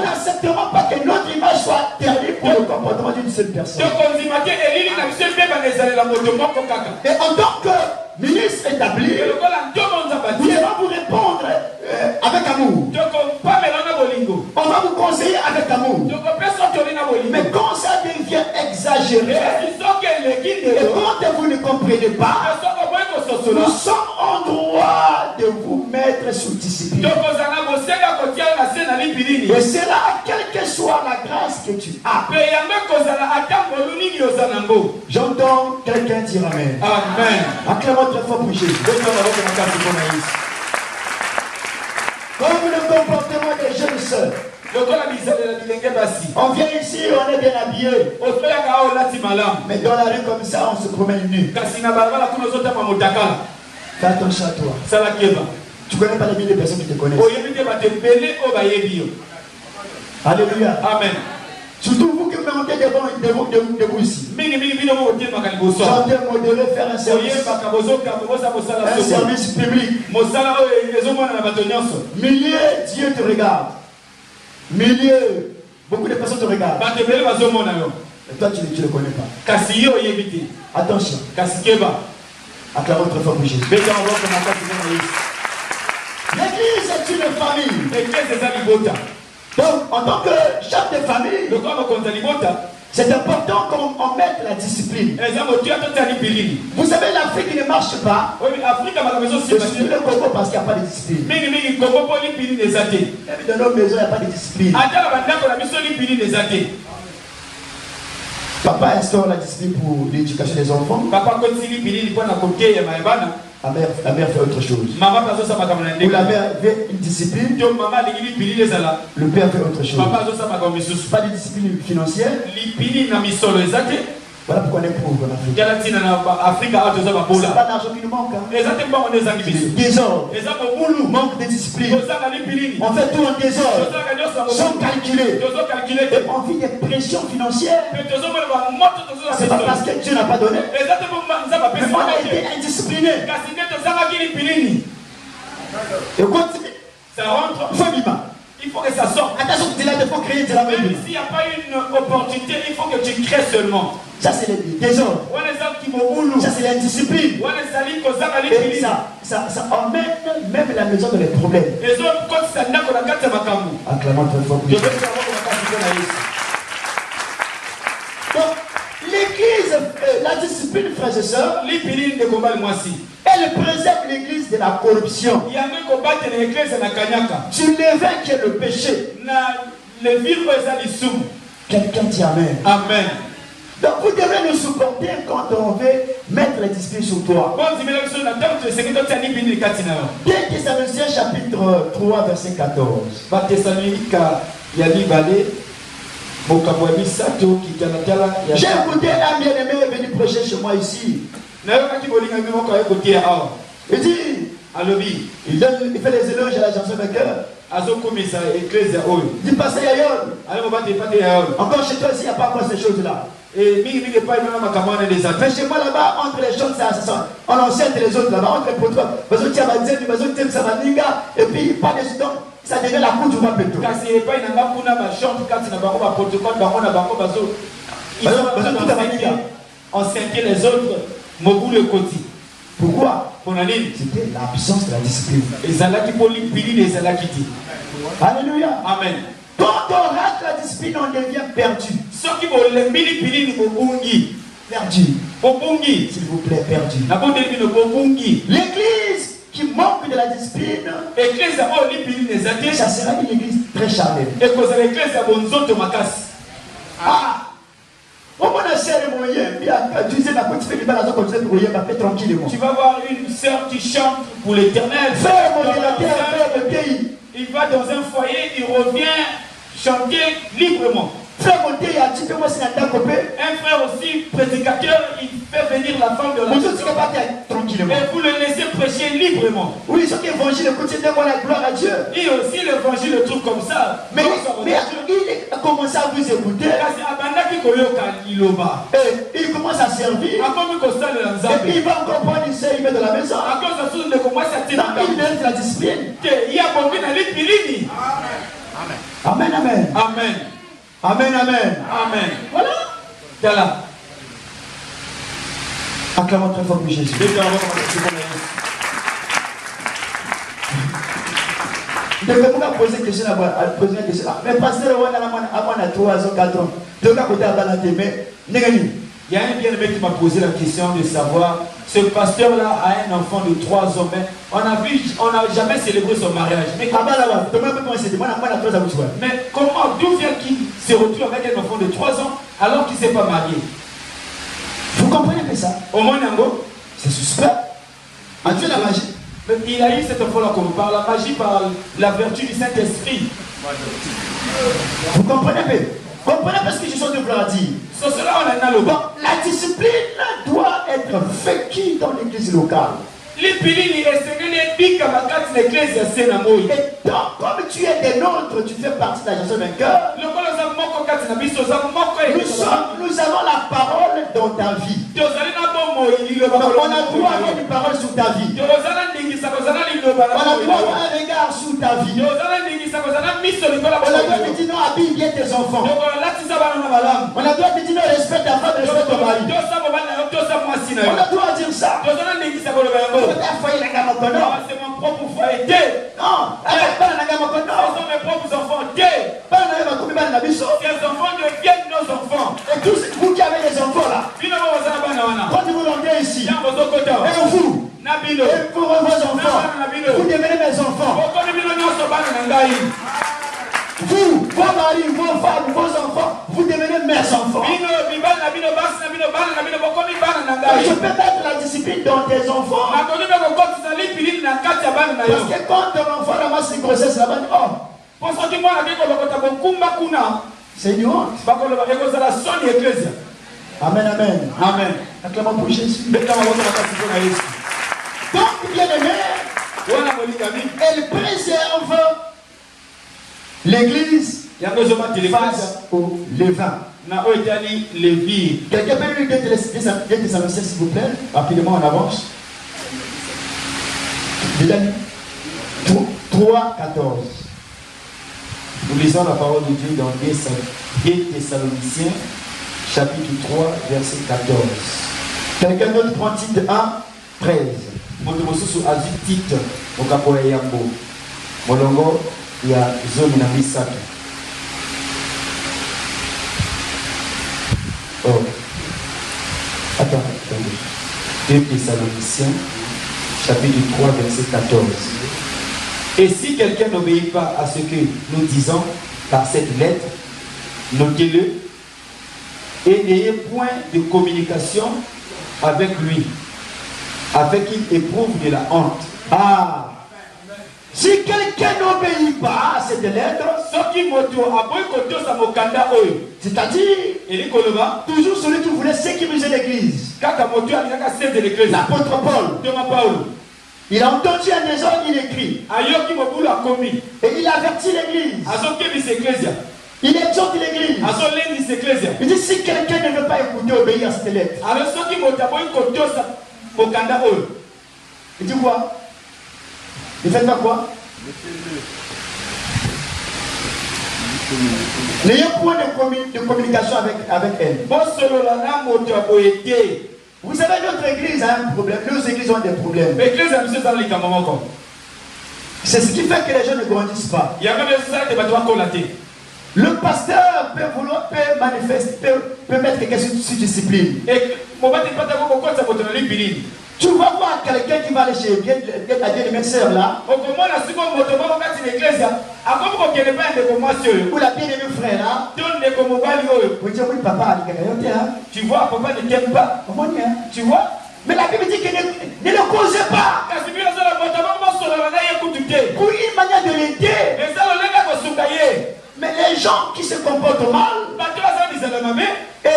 [SPEAKER 1] n'accepterons pas que notre image soit ternie pour le comportement d'une seule personne. Et en tant que ministre établi, nous allons vous répondre avec amour. On va vous conseiller avec amour. Mais quand ça devient exagéré. Et quand vous ne comprenez pas, nous sommes en droit de vous mettre sous discipline. Et c'est là, quelle que soit la grâce que tu as. J'entends quelqu'un dire Amen.
[SPEAKER 2] Amen.
[SPEAKER 1] Acclamons très fort pour Jésus. Comme le comportement des jeunes sœurs. On vient ici, on est bien habillé. Mais dans la rue comme ça, on se promène nu. Fais attention à toi. Tu ne connais pas les milliers de personnes qui te connaissent. Alléluia.
[SPEAKER 2] Amen.
[SPEAKER 1] Surtout vous qui montez debout ici. Chantez, modérez, faire un service. Un service public. Milliers, Dieu te regarde. Milliers, beaucoup de personnes te regardent. Et toi, tu ne le connais pas. Attention. Acclamons très fort pour Jésus. L'église est une famille. Donc, en tant que chef de famille, c'est important qu'on mette la discipline. Vous savez, l'Afrique ne marche pas. Je suis le Congo parce qu'il n'y a pas de discipline. Même dans nos maisons, il n'y a pas de discipline. Papa instaure la discipline pour l'éducation des enfants. La mère fait autre chose. Ou la mère fait une discipline. Le père fait autre chose. Pas de discipline financière. Voilà pourquoi on est pauvre en Afrique. C'est pas l'argent qui nous manque. Désordre. Manque de discipline. On fait tout en désordre. Sans calculer. Et on vit des pressions financières. C'est pas parce que Dieu n'a pas donné. Mais on a été indiscipliné. Et continue.
[SPEAKER 2] Ça rentre. Il faut que ça sorte.
[SPEAKER 1] Attention, tu là, il faut créer de la même.
[SPEAKER 2] Même s'il n'y a pas une opportunité, il faut que tu crées seulement.
[SPEAKER 1] Ça, c'est le désordre. Ça, c'est l'indiscipline. Et ça emmène même la maison dans les problèmes. Acclamons très fort. Donc, l'église, la discipline, frères et sœurs, elle préserve l'église de la corruption. Tu l'évêque le péché. Quelqu'un dit Amen.
[SPEAKER 2] Amen.
[SPEAKER 1] Donc vous devez nous supporter quand on veut mettre la discipline sur toi. 2 Thessaloniciens chapitre 3 verset 14. J'ai écouté un bien-aimé venir prêcher chez moi ici. Il dit, il fait les éloges à la chanson de cœur. Il dit, Pasteur Yayol, encore chez toi, s'il n'y a pas encore ces choses-là. Mais chez moi là-bas, entre les chants, on enseigne les autres là-bas, entre les poteaux, et puis pas de donc ça devient la cour du roi Péto.
[SPEAKER 2] Enseigner les autres, le côté.
[SPEAKER 1] Pourquoi? C'était l'absence de la discipline. Alléluia.
[SPEAKER 2] Amen.
[SPEAKER 1] Quand on rate la discipline, on devient perdu. Perdu. S'il vous plaît, perdu. L'église qui manque de la discipline, ça sera une église très charnelle.
[SPEAKER 2] Tu vas voir une sœur qui chante pour l'éternel. Il va dans un foyer, il revient chanter librement. Un frère aussi, prédicateur, il fait venir la femme de la maison. Mais vous le laissez prêcher librement.
[SPEAKER 1] Oui, c'est l'évangile, écoutez, donne-moi la gloire à Dieu.
[SPEAKER 2] Et aussi l'évangile le trouve comme ça.
[SPEAKER 1] Mais il a commencé à vous écouter. Et il commence à servir. Et puis il va encore prendre une sœur, il met dans la maison. Il laisse la discipline. Amen, amen.
[SPEAKER 2] Amen.
[SPEAKER 1] Amen, amen.
[SPEAKER 2] Amen.
[SPEAKER 1] Voilà. Acclamons très fort pour Jésus. Tu peux poser une question poser une question. Mais pasteur, on a 3 ans, 4 ans. Tu peux côté à balader, mais négatif.
[SPEAKER 2] Il y a un bien-aimé qui m'a posé la question de savoir, ce pasteur-là a un enfant de 3 ans, mais on n'a jamais célébré son mariage. Mais comment, d'où vient qu'il se retrouve avec un enfant de 3 ans alors qu'il ne s'est pas marié?
[SPEAKER 1] Vous comprenez que ça?
[SPEAKER 2] Au moins,
[SPEAKER 1] c'est suspect. Adieu la magie.
[SPEAKER 2] Mais il a eu cette enfant-là comme par la magie, par la vertu du Saint-Esprit.
[SPEAKER 1] Vous comprenez pas? Comprenez parce que je suis en train de dire.
[SPEAKER 2] Sur cela, on a le bas.
[SPEAKER 1] La discipline doit être vécue dans l'église locale.
[SPEAKER 2] Et
[SPEAKER 1] donc, comme tu es des nôtres, tu fais partie de la chanson d'un cœur. Nous avons la parole dans ta vie. On a droit à une parole sur ta vie. On a droit à un regard sur ta vie. On a droit de dire non, habille bien tes enfants. On a droit de dire non, respecte ta femme, respecte ton mari. On a droit à dire ça.
[SPEAKER 2] C'est mon propre foyer.
[SPEAKER 1] Non,
[SPEAKER 2] ce sont mes propres enfants. Ces enfants deviennent nos enfants.
[SPEAKER 1] Et tous vous qui avez des enfants là, quand vous rentrez ici, et vous, vos enfants, vous devenez mes enfants. Vous, vos maris, vos femmes, vos enfants, vous devenez mes enfants. Je peux mettre la discipline dans tes enfants. Parce que quand ton enfant ramasse une grossesse là-bas, oh, c'est une honte. Amen, amen.
[SPEAKER 2] Amen.
[SPEAKER 1] Acclamons pour Jésus. Donc, bien aimé, elle préserve l'église face au levain. Quelqu'un peut lire 2 Thessaloniciens, s'il vous plaît. Rapidement, on avance. Déjà lu 3, 14.
[SPEAKER 2] Nous lisons la parole de Dieu dans 2 Thessaloniciens, chapitre 3, verset 14.
[SPEAKER 1] Quelqu'un d'autre prend titre 1, 13.
[SPEAKER 2] Motomosusu azu titre okapo ya yambo. Molongo ya zomi na misato.
[SPEAKER 1] Oh. Attends.
[SPEAKER 2] 2 Thessaloniciens, chapitre 3, verset 14. Et si quelqu'un n'obéit pas à ce que nous disons par cette lettre, notez-le et n'ayez point de communication avec lui, afin qu'il éprouve de la honte.
[SPEAKER 1] Ah! Si quelqu'un n'obéit pas à cette lettre, c'est-à-dire toujours celui qui voulait sécuriser l'église, l'apôtre Paul, il a entendu un désordre, il écrit, et il avertit l'église, il exhorte l'église, il dit si quelqu'un ne veut pas écouter, obéir à cette lettre, il dit quoi? Il fait pas quoi? N'ayez point de communication avec elle. Vous savez, notre église a un problème. Nos églises ont des problèmes. C'est ce qui fait que les gens ne grandissent pas. Le pasteur peut manifester, peut mettre quelqu'un sous discipline. Tu vas voir quelqu'un qui va aller chez la bien-aimée sœur là, ou la bien-aimée frère là, vous dites oui papa,
[SPEAKER 2] tu vois, papa ne t'aime pas.
[SPEAKER 1] Tu vois? Mais la Bible dit que ne le causez pas. Pour une manière de l'aider. Mais les gens qui se comportent mal, et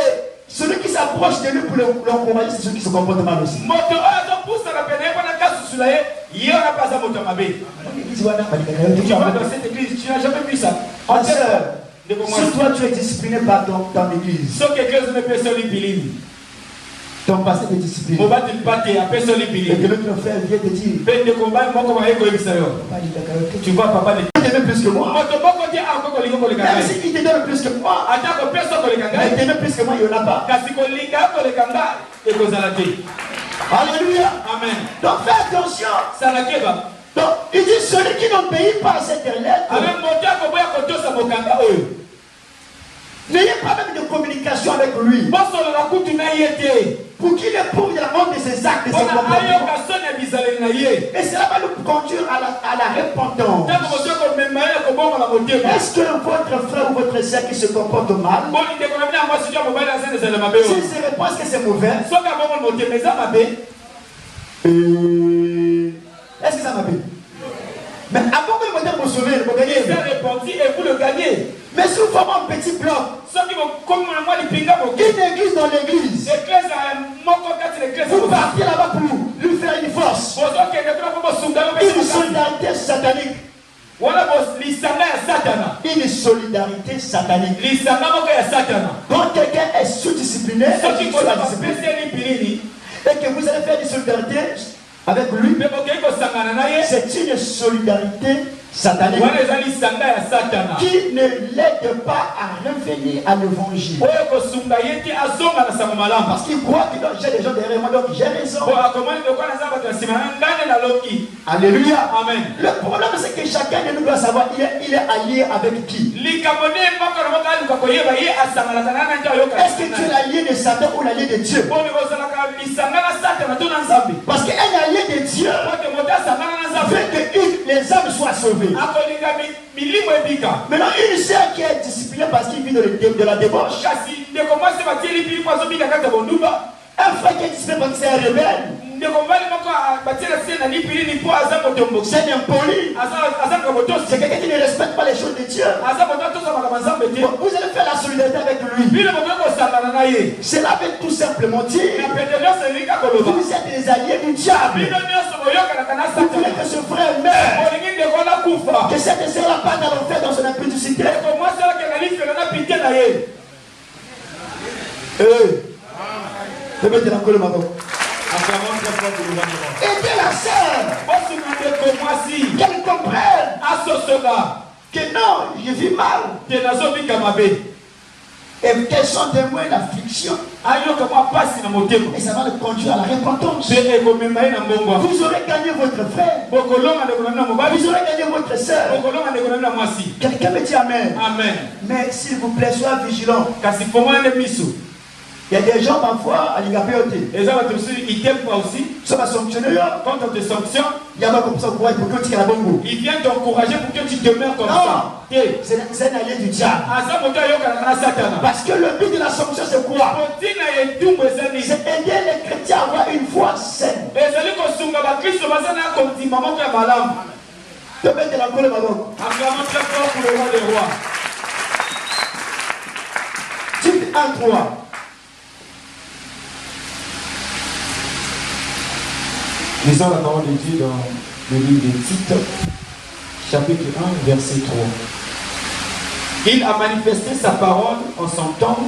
[SPEAKER 1] celui qui s'approche de lui pour l'encourager, c'est celui qui se comporte mal aussi.
[SPEAKER 2] Tu vois, dans cette église, tu n'as jamais vu ça.
[SPEAKER 1] Ma soeur, si toi tu es discipliné par ton église, ton pasteur est discipliné, et que l'autre frère vient te dire,
[SPEAKER 2] tu vois, papa
[SPEAKER 1] il t'aime plus que moi. Même s'il te donne plus que moi, mais il t'aime plus que moi, il n'y en a pas. Alléluia.
[SPEAKER 2] Amen.
[SPEAKER 1] Donc fais attention. Donc, il dit celui qui n'obéit pas à cette lettre, n'ayez pas même de communication avec lui. Pour qu'il éprouve la honte de ses actes, de ses comportements. Et cela va nous conduire à la repentance. Est-ce que votre frère ou votre soeur qui se comporte mal, s'il se répond que c'est mauvais, est-ce que ça m'a fait? Mais avant que le moteur vous sauve, vous gagnez.
[SPEAKER 2] Il s'est répandu et vous le gagnez.
[SPEAKER 1] Mais si vous formez un petit bloc, une église dans l'église, vous partez là-bas pour lui faire une force, une solidarité satanique. Une solidarité satanique. Quand quelqu'un est sous-discipliné, et que vous allez faire une solidarité avec lui, c'est une solidarité satanique qui ne l'aide pas à revenir à l'évangile. Parce qu'il croit que j'ai des gens derrière moi, donc j'ai raison. Alléluia.
[SPEAKER 2] Amen.
[SPEAKER 1] Le problème, c'est que chacun de nous doit savoir il est allié avec qui. Est-ce que tu es l'allié de Satan ou l'allié de Dieu? Parce qu'un allié de Dieu veut que les âmes soient sauvées. Maintenant, une sœur qui est disciplinée parce qu'il vit de la débauche, un frère qui est discipliné parce que c'est un rebelle, c'est impoli, c'est quelqu'un qui ne respecte pas les choses de Dieu. Vous allez faire la solidarité avec lui. Cela veut tout simplement dire vous êtes des alliés du diable. Vous voulez que ce frère meure, que cette sœur parte à l'enfer dans son impudicité. Aidez la sœur qu'elle comprenne que non, je vis mal. Et quels sont des moyens d'affliction. Et ça va le conduire à la repentance. Vous aurez gagné votre frère. Vous aurez gagné votre soeur. Quelqu'un me dit amen.
[SPEAKER 2] Amen.
[SPEAKER 1] Mais s'il vous plaît, soyez vigilant. Il y a des gens parfois à l'IGAPOT.
[SPEAKER 2] Et ça va ils t'aiment pas aussi.
[SPEAKER 1] Ça va sanctionner.
[SPEAKER 2] Quand on te sanctionne,
[SPEAKER 1] il y a pas comme ça pour que tu la bongo.
[SPEAKER 2] Il vient t'encourager pour que tu demeures comme ça.
[SPEAKER 1] C'est un allié du diable. Parce que le but de la sanction c'est quoi? C'est aider les chrétiens à avoir une foi saine. Type 1-3.
[SPEAKER 2] Lisons la parole de Dieu dans le livre de Tite, chapitre 1, verset 3. Il a manifesté sa parole en son temps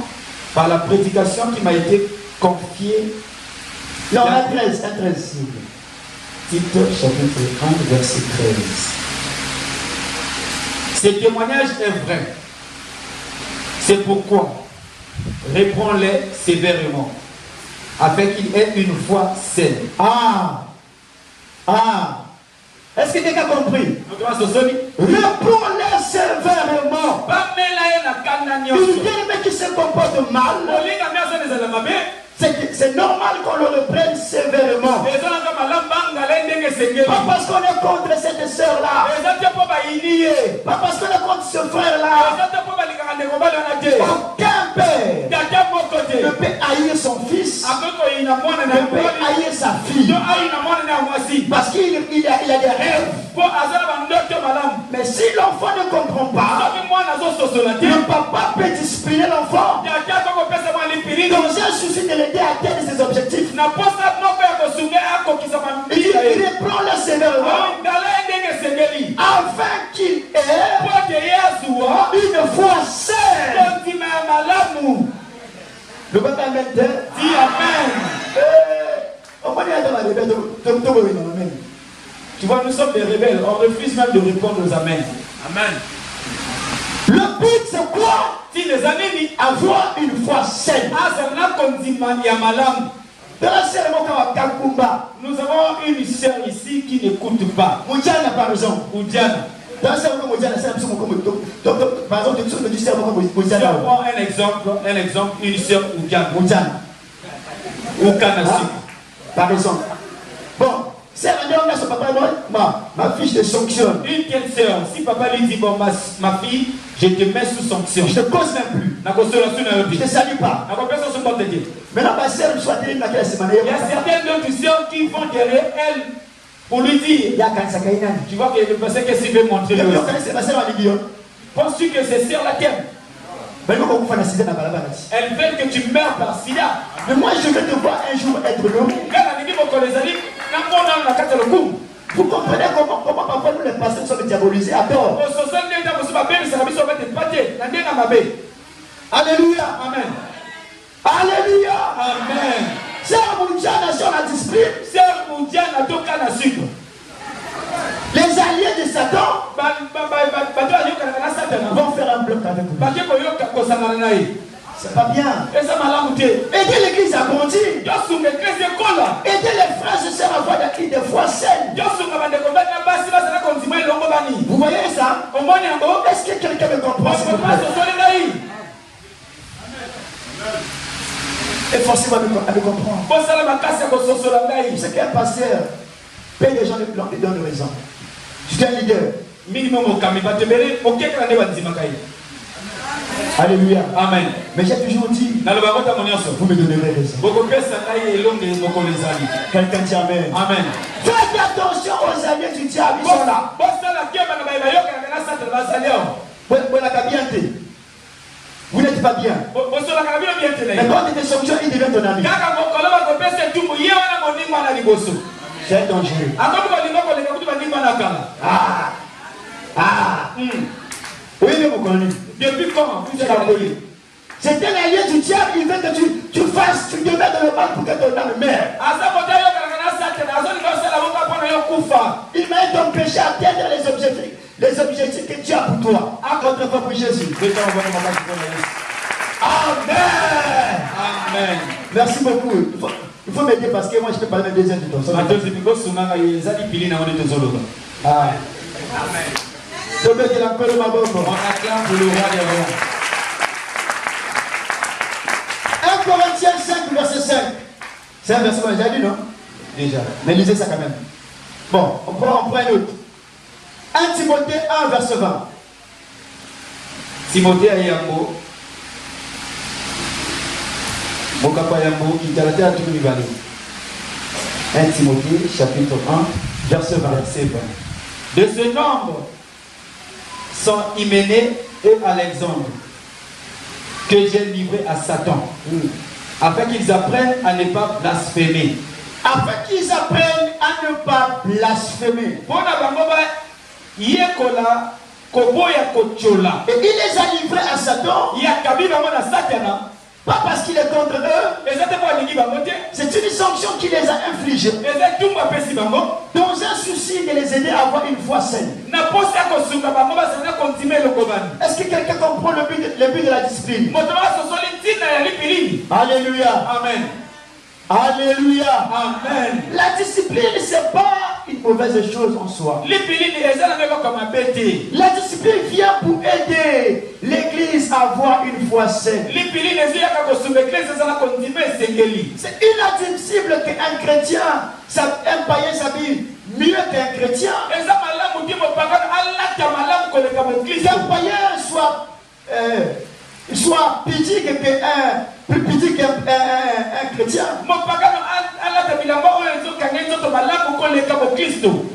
[SPEAKER 2] par la prédication qui m'a été confiée.
[SPEAKER 1] Non, 13.
[SPEAKER 2] Tite, chapitre 1, verset 13. Ce témoignage est vrai. C'est pourquoi réprends-les sévèrement, afin qu'il ait une foi saine.
[SPEAKER 1] Est-ce que quelqu'un a compris? Réponds-les sévèrement. Une bien qui se comporte mal, c'est normal qu'on le prenne sévèrement. Pas parce qu'on est contre cette sœur-là. Pas parce qu'on est contre ce frère-là. Aucun père ne peut haïr son fils, ne peut haïr sa fille. Parce qu'il a des rêves. Mais si l'enfant ne comprend pas, le papa peut discipliner l'enfant dans un souci de l'aider à atteindre ses objectifs. Il reprend le sévèrement afin qu'il ait une foi saine. Le papa amen.
[SPEAKER 2] Dis amen. Tu vois, nous sommes des rebelles. On refuse même de répondre aux amens. Amen.
[SPEAKER 1] Le but c'est quoi?
[SPEAKER 2] Si les amis
[SPEAKER 1] avoir une foi saine.
[SPEAKER 2] Nous avons une sœur ici qui n'écoute pas.
[SPEAKER 1] Mujana par exemple.
[SPEAKER 2] Mujana.
[SPEAKER 1] Par exemple,
[SPEAKER 2] un exemple, une sœur
[SPEAKER 1] Mujana. Par exemple. Bon, c'est ma fille te sanctionne.
[SPEAKER 2] Une telle sœur, si papa lui dit, bon, ma fille, je te mets sous sanction.
[SPEAKER 1] Je te cause même plus. Je ne te salue pas. Maintenant, ma sœur, il y a
[SPEAKER 2] certaines d'autres sœurs qui vont derrière elle pour lui dire, tu vois que le passé qu'est-ce qu'il veut montrer. Penses-tu que ces sœurs la t'aiment? Elles veulent que tu meurs par sida.
[SPEAKER 1] Mais moi, je vais te voir un jour être l'homme. Vous comprenez comment parfois nous les pasteurs sommes diabolisés à tort. Alléluia.
[SPEAKER 2] Amen.
[SPEAKER 1] Alléluia.
[SPEAKER 2] Amen.
[SPEAKER 1] Sœur Moudjana sur la discipline.
[SPEAKER 2] Sœur Moudjana toka na sucre.
[SPEAKER 1] Les alliés de Satan vont faire un bloc avec vous. C'est pas bien. Aidez l'église à grandir. Aidez les frères et sœurs à avoir des foi saine. Vous voyez ça? Est-ce que quelqu'un me comprend? Et forcément à me comprendre. C'est qu'un pasteur paye les gens et leur donne raison. Je suis un leader. Alléluia.
[SPEAKER 2] Amen.
[SPEAKER 1] Mais j'ai toujours dit, vous me donnerez raison. Quelqu'un dit Amen.
[SPEAKER 2] Amen.
[SPEAKER 1] Faites attention aux alliés du diable. Ils sont là. Vous n'êtes pas bien. Mais quand tu te sanctionnes, il devient ton ami. C'est dangereux. Oui, mais vous connaissez.
[SPEAKER 2] Depuis quand vous êtes
[SPEAKER 1] appelé? C'est un allié du diable, il veut que tu fasses, tu te mets dans le mal pour que ton âme meure. Il met ton péché à atteindre les objectifs que Dieu a pour toi. À contre pour Jésus. Amen.
[SPEAKER 2] Amen.
[SPEAKER 1] Merci beaucoup. Il faut m'aider parce que moi je peux parler des aides de ton sang. Ah. Amen. On acclame pour le roi des rois. 1 Corinthiens 5, verset 5. C'est un verset qu'on a déjà lu, non? Déjà. Mais lisez ça quand même. Bon, on prend un autre. 1 Timothée 1, verset 20.
[SPEAKER 2] Timothée Ayambo. Mokapa Yambo, Italate à tout le
[SPEAKER 1] 1 Timothée, chapitre 1, verset 20.
[SPEAKER 2] De ce nombre sont Hyménée et Alexandre, que j'ai livré à Satan, afin qu'ils apprennent à ne pas blasphémer.
[SPEAKER 1] Afin qu'ils apprennent à ne pas blasphémer. Et il les a livrés à Satan. Pas parce qu'il est contre eux. C'est une sanction qui les a infligés. Dans un souci de les aider à avoir une foi saine. Est-ce que quelqu'un comprend le but de la discipline? Alléluia.
[SPEAKER 2] Amen.
[SPEAKER 1] Alléluia.
[SPEAKER 2] Amen.
[SPEAKER 1] La discipline, c'est pas une mauvaise chose en soi. La discipline vient pour aider l'église à avoir une foi saine. C'est inadmissible qu'un chrétien, un païen s'habille mieux qu'un chrétien. Qu'un païen soit pudique plus pudique qu'un chrétien.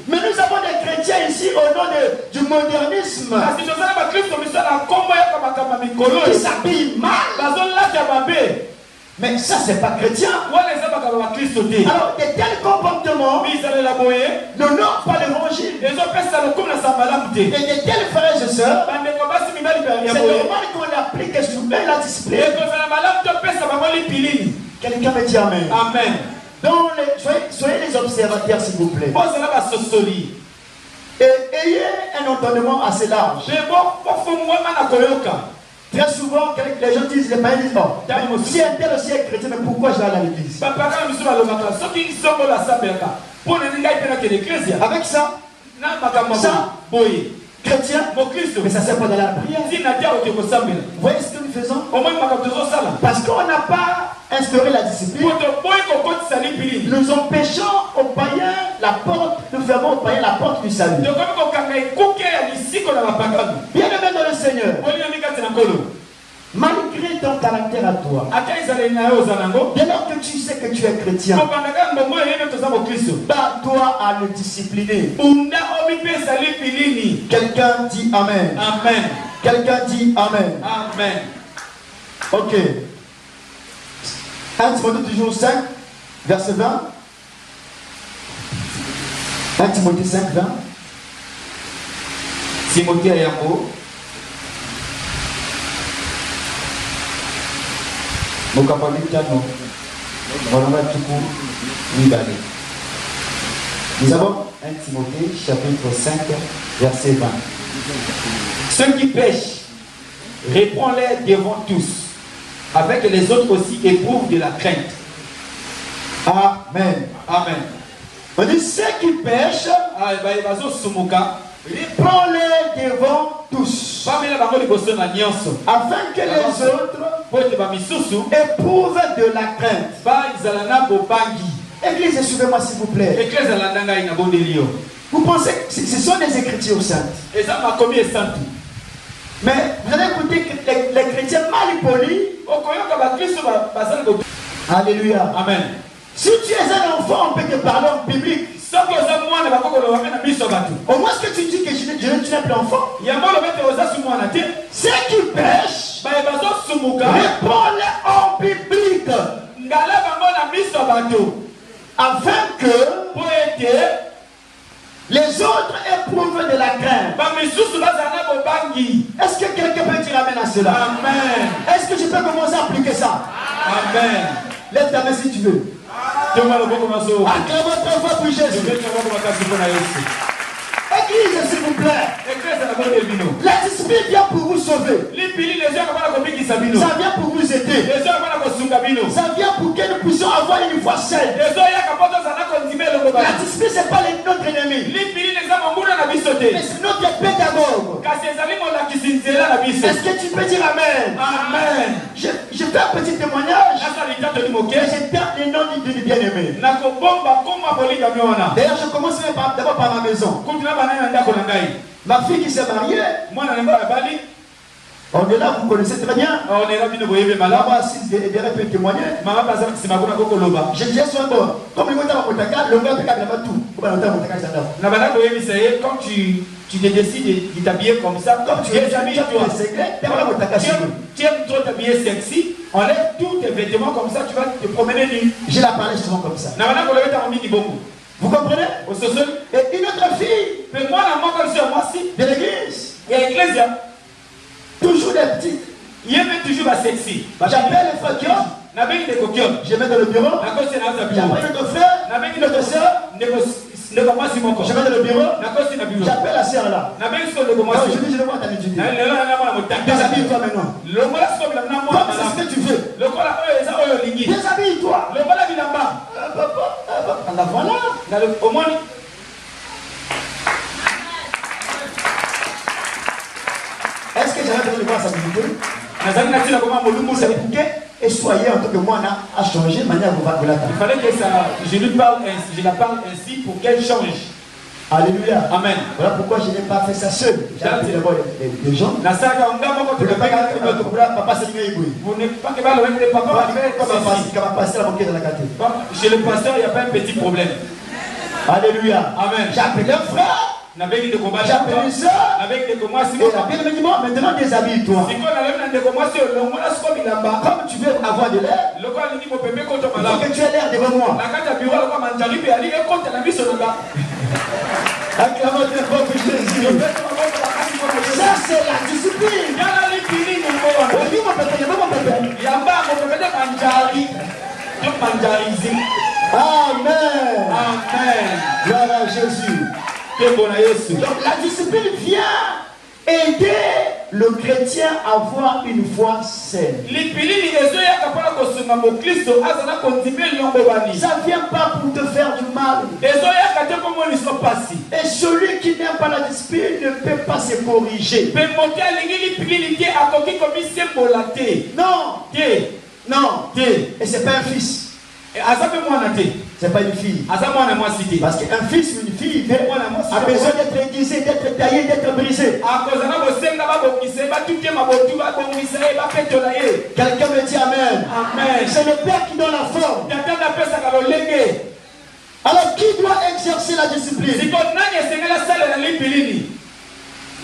[SPEAKER 1] Mais nous avons des chrétiens ici au nom du modernisme qui s'habillent mal. Mais ça, c'est pas chrétien. Alors, de tels comportements n'honorent pas l'évangile. Et de tels frères et sœurs, c'est normal qu'on applique sur eux la discipline. Quelqu'un me dit Amen.
[SPEAKER 2] Amen.
[SPEAKER 1] Donc, soyez les observateurs, s'il vous plaît. Et ayez un entendement assez large. Très souvent, les gens disent, les païens disent, oh, si un tel aussi est chrétien, mais pourquoi je vais aller à l'église? Avec ça, chrétien, mais ça ne sert pas dans la prière. Vous voyez ce que nous faisons? Parce qu'on n'a pas instauré la discipline. Nous empêchons aux païens la porte, nous fermons aux païens la porte du salut. Bien aimé dans le Seigneur, malgré ton caractère à toi, dès lors que tu sais que tu es chrétien, bats-toi à le discipliner. Quelqu'un dit Amen.
[SPEAKER 2] Amen.
[SPEAKER 1] Quelqu'un dit Amen.
[SPEAKER 2] Amen.
[SPEAKER 1] Ok. 1 Timothée toujours 5, verset 20. 1 Timothée 5, 20.
[SPEAKER 2] Timothée Ayambo. Nous avons 1 Timothée chapitre 5 verset 20. Ceux qui pêchent, réprends-les devant tous, avec les autres aussi éprouvent de la crainte.
[SPEAKER 1] Amen.
[SPEAKER 2] Amen.
[SPEAKER 1] On dit ceux qui pêchent, reprends-les devant tous, afin que les autres éprouvent de la crainte. Église, suivez-moi s'il vous plaît. Vous pensez que ce sont des écritures saintes. Mais vous allez écouter que les chrétiens mal polis. Alléluia.
[SPEAKER 2] Amen.
[SPEAKER 1] Si tu es un enfant, on peut te parler en public. Au moins ce que tu dis que tu n'es plus enfant. Ceux qui pêchent, réponds-les en public. Afin que les autres éprouvent de la crainte. Est-ce que quelqu'un peut dire Amen à cela?
[SPEAKER 2] Amen.
[SPEAKER 1] Est-ce que je peux commencer à appliquer ça?
[SPEAKER 2] Amen.
[SPEAKER 1] Lève ta main si tu veux. Acclame votre voix pour Jésus. Église, s'il vous plaît. La discipline vient pour vous sauver. Ça vient pour vous aider. Ça vient pour que nous puissions avoir une voix saine. La discipline, ce n'est pas notre ennemi. Mais c'est notre pédagogue. Est-ce que tu peux dire Amen?
[SPEAKER 2] Amen.
[SPEAKER 1] Je fais un petit témoignage. Et je donne le nom d'une bien-aimée. D'ailleurs, je commence d'abord par ma maison. Ma fille qui s'est mariée, on est là, vous connaissez très bien.
[SPEAKER 2] On est là,
[SPEAKER 1] Maman assise derrière peut témoigner. Je disais souvent, comme le gars le gars peut tout.
[SPEAKER 2] Quand tu te décides de t'habiller comme ça, comme tu es habillé, tu aimes trop t'habiller sexy, enlève tous tes vêtements comme ça, tu vas te promener nu.
[SPEAKER 1] Je la parlais souvent comme ça. Vous comprenez? Et une autre fille de l'église, toujours des petites.
[SPEAKER 2] Sexy.
[SPEAKER 1] J'appelle les frères, je mets dans le bureau. J'appelle notre frère, notre soeur. Je vais dans le bureau. J'appelle la soeur là. Je dis, je ne vois ta étudier. Déshabille-toi maintenant. Comme c'est ce que tu veux. Déshabille-toi. Voilà. Est-ce que j'avais besoin de voir sa vérité? C'est pour que, et soyez en tant que moi, a changé de manière vous la.
[SPEAKER 2] Il fallait que je la parle ainsi pour qu'elle change.
[SPEAKER 1] Alléluia.
[SPEAKER 2] Amen.
[SPEAKER 1] Voilà pourquoi je n'ai pas fait ça seul. J'ai appelé d'abord les gens. Papa,
[SPEAKER 2] vous n'êtes pas capable de papa. Chez le pasteur, il n'y a pas un petit problème.
[SPEAKER 1] Alléluia.
[SPEAKER 2] Amen.
[SPEAKER 1] J'ai appelé un frère. J'ai appelé une soeur. Maintenant déshabille-toi. Comme tu veux avoir de l'air, il faut que tu aies l'air devant moi. Acclamons très fort pour Jésus. Ça c'est la discipline. Amen.
[SPEAKER 2] Amen.
[SPEAKER 1] Gloire à Jésus. Donc la discipline vient aider le chrétien avoir une foi saine. Ça ne vient pas pour te faire du mal. Et celui qui n'aime pas la discipline ne peut pas se corriger. Non. Non. Et c'est pas un fils. C'est pas une fille. Parce qu'un fils ou une fille a besoin d'être aiguisé, d'être taillé, d'être brisé. Quelqu'un me dit Amen. Amen. C'est le Père qui donne la forme. Alors qui doit exercer la discipline?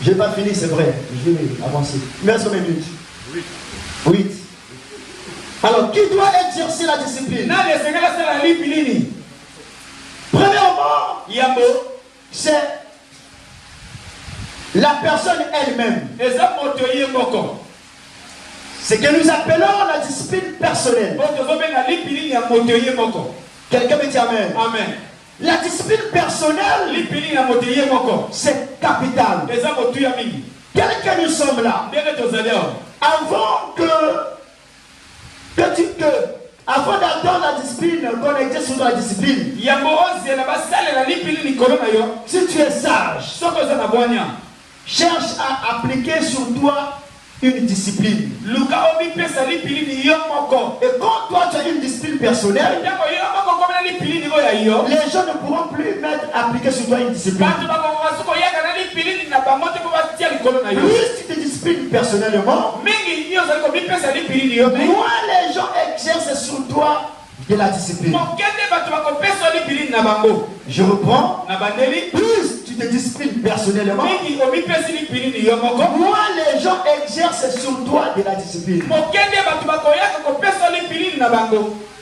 [SPEAKER 1] Je n'ai pas fini, c'est vrai. Je vais avancer. Merci combien de minutes? 8. Alors, qui doit exercer la discipline? Premièrement, c'est la personne elle-même. C'est que nous appelons la discipline personnelle. Quelqu'un me dit Amen. Amen. La discipline personnelle, c'est capital. Quel que nous sommes là, avant avant d'attendre la discipline, qu'on exerce sur la discipline, si tu es sage, cherche à appliquer sur toi une discipline. Et quand toi tu as une discipline personnelle, les gens ne pourront plus appliquer sur toi une discipline. Plus tu te disciplines personnellement, moins les gens exercent sur toi de la discipline. Je reprends. Plus tu te disciplines personnellement, moins les gens exercent sur toi de la discipline.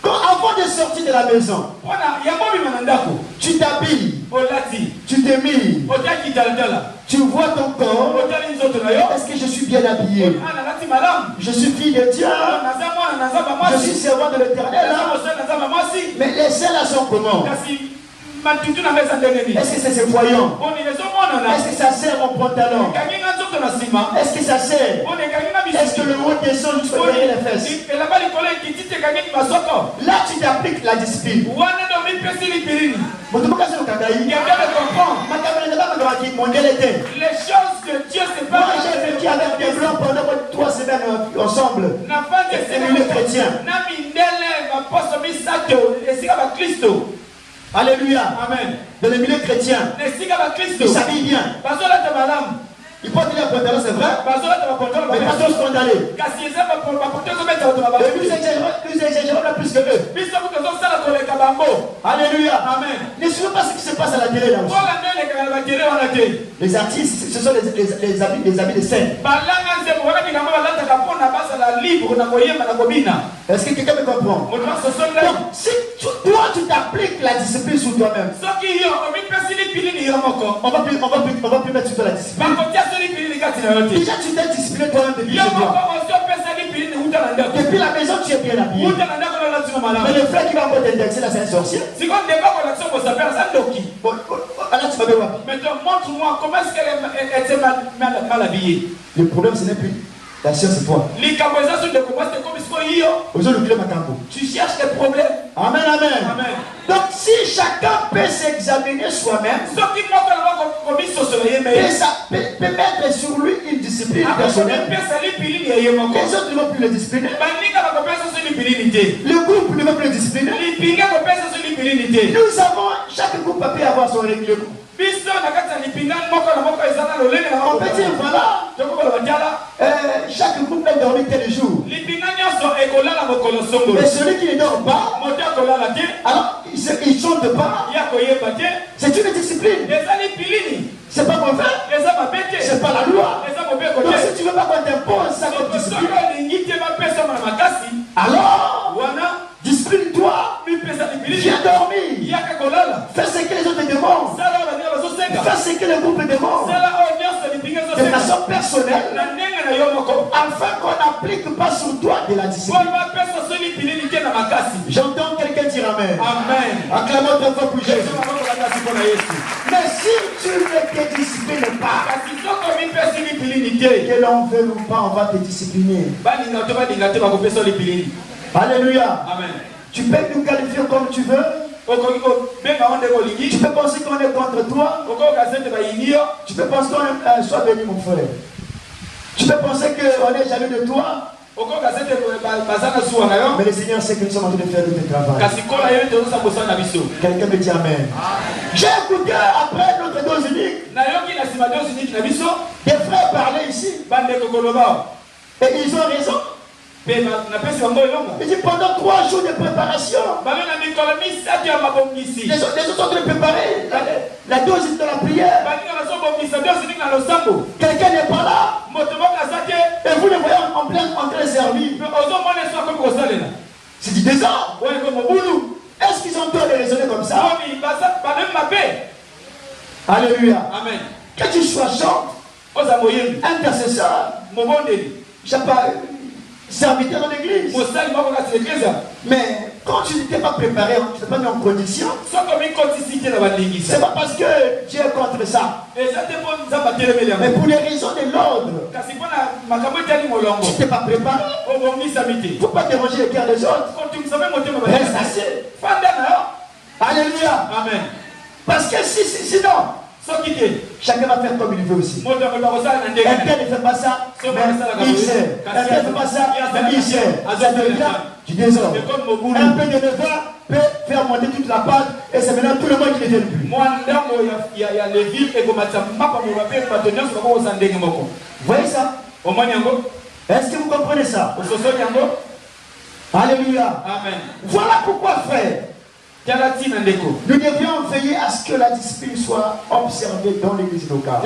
[SPEAKER 1] Avant de sortir de la maison, tu t'habilles, tu te mis, tu vois ton corps. Est-ce que je suis bien habillé? Je suis fille de Dieu. Je suis servant de l'Éternel. Mais les saints là sont comment? Est-ce que c'est ses voyants? Est-ce que ça sert mon pantalon? Est-ce que ça sert? Est-ce que le haut descend jusqu'au derrière les fesses? Là tu t'appliques la discipline. Les choses de Dieu c'est pas. Moi j'ai vécu avec des blancs pendant 3 semaines ensemble. C'est le chrétien. Alléluia. Amen. Dans le milieu chrétien, il s'habille bien. Il porte des pantalons, c'est vrai. Mais pas tous scandalés. Et nous exagérons plus que eux. Alléluia. Amen. Ne suivez pas ce qui se passe à la télé là aussi. Les artistes, ce sont les habits des scènes. Est-ce que quelqu'un me comprend? Donc, si toi tu t'appliques la discipline sur toi-même, on va plus mettre sur toi la discipline. Déjà tu t'es discipliné toi-même depuis chez toi. Depuis la maison tu es bien habillé. Mais le frère qui va encore t'indexer là c'est un sorcier. Maintenant montre-moi comment est-ce qu'elle était mal habillée. Le problème ce n'est plus la science c'est toi. Tu cherches des problèmes. Amen, amen. Amen. Donc si chacun peut s'examiner soi-même, peut mettre sur lui une discipline personnelle, les autres ne vont plus le discipliner. Le groupe ne va plus le discipliner. Nous avons, chaque groupe peut avoir son régulier. On peut dire voilà, chaque groupe peut dormir tel jour. Mais celui qui ne dort pas, alors il chante pas. C'est une discipline. C'est pas mauvais. C'est pas la loi. Donc si tu veux pas qu'on t'impose ça comme discipline, alors discipline-toi. Viens dormir. Fais ce que les autres te demandent. Fais ce que le groupe te demande. De façon personnelle, afin qu'on n'applique pas sur toi de la discipline. J'entends quelqu'un dire Amen. Amen. Acclamons ton fois pour Jésus. Mais si tu ne te disciplines pas, Que l'on veut ou pas, on va te discipliner. Alléluia.
[SPEAKER 2] Amen.
[SPEAKER 1] Tu peux nous qualifier comme tu veux. Tu peux penser qu'on est contre toi. Tu peux penser qu'on est... sois béni mon frère. Tu peux penser qu'on est jaloux de toi. Mais le Seigneur sait que nous sommes en train de faire tout le travail. Quelqu'un me dit Amen. J'ai écouté après notre dose unique. Des frères parlaient ici. Et ils ont raison. Il dit pendant 3 jours de préparation. Les autres sont en train de préparer la dose de la prière. Quelqu'un n'est pas là. Et vous les voyez en train de servir. C'est du désordre. Est-ce qu'ils ont tort de raisonner comme ça? Alléluia.
[SPEAKER 2] Amen.
[SPEAKER 1] Que tu sois chante, intercesseur, je sais pas, serviteur dans l'église. Mais quand tu n'étais pas préparé, tu n'es pas mis en condition. C'est pas parce que Dieu est contre ça. Mais pour les raisons de l'ordre, tu n'étais pas préparé. Il ne faut pas déranger les cœurs des autres. Reste assis. Alléluia.
[SPEAKER 2] Amen.
[SPEAKER 1] Parce que sinon, chacun va faire comme il veut aussi. Un tel ne fait pas ça, mais il sait. Un tel ne fait pas ça, mais il sait. Ça devient du désordre. Un peu de levain peut faire monter toute la pâte et c'est maintenant tout le monde qui ne vient plus. Vous voyez ça? Est-ce que vous comprenez ça? Alléluia.
[SPEAKER 2] Amen.
[SPEAKER 1] Voilà pourquoi, frère, nous devions veiller à ce que la discipline soit observée dans l'église locale.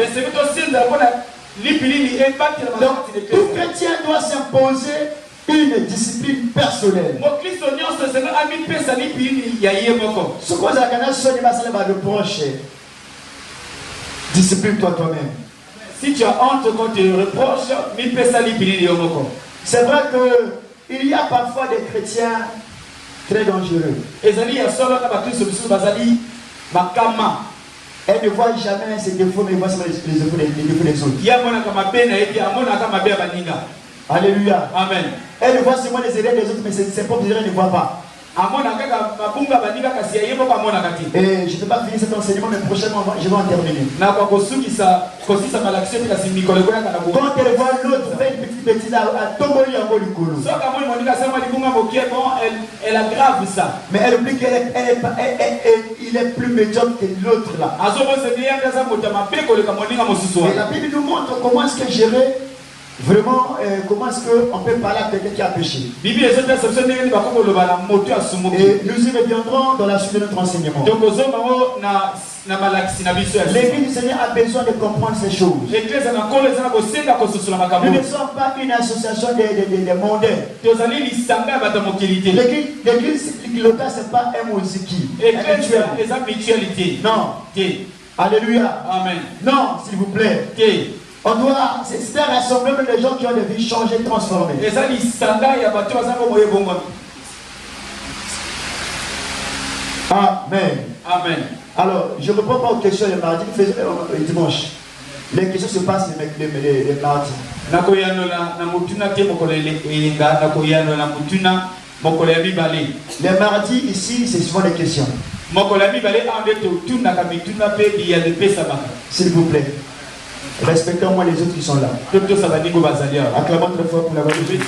[SPEAKER 1] Donc, tout chrétien doit s'imposer une discipline personnelle. Ce qu'on a reprocher, discipline-toi toi-même.
[SPEAKER 2] Si tu as honte quand tu reproches,
[SPEAKER 1] c'est vrai qu'il y a parfois des chrétiens très dangereux. Elle ne voit jamais ses défauts, mais voit les défauts des autres. Alléluia.
[SPEAKER 2] Amen.
[SPEAKER 1] Elle ne voit seulement les erreurs des autres, mais ses propres erreurs ne voit pas. Et je ne peux pas finir cet enseignement, mais prochainement je vais en terminer. Quand elle voit l'autre faire une petite bêtise à tomber en haut du colo.
[SPEAKER 2] Elle aggrave ça.
[SPEAKER 1] Mais elle oublie qu'il est plus médiocre que l'autre là. Et la Bible nous montre comment est-ce que gérer. Vraiment, comment est-ce qu'on peut parler à quelqu'un qui a péché? Et nous y reviendrons dans la suite de notre enseignement. L'église du Seigneur a besoin de comprendre ces choses. Nous ne sommes pas une association de mondains. L'église locale, ce n'est pas un moziki. Non. Alléluia.
[SPEAKER 2] Amen.
[SPEAKER 1] Non, s'il vous plaît. On doit, c'est un rassemblement de gens qui ont des vies changées, transformées. Amen.
[SPEAKER 2] Amen.
[SPEAKER 1] Alors, je ne réponds pas aux questions le mardi, le dimanche. Les questions se passent les mardis. Les mardis, ici, c'est souvent des questions. S'il vous plaît. Respectons-moi les autres qui sont là. Acclamons très fort pour la voix de Dieu.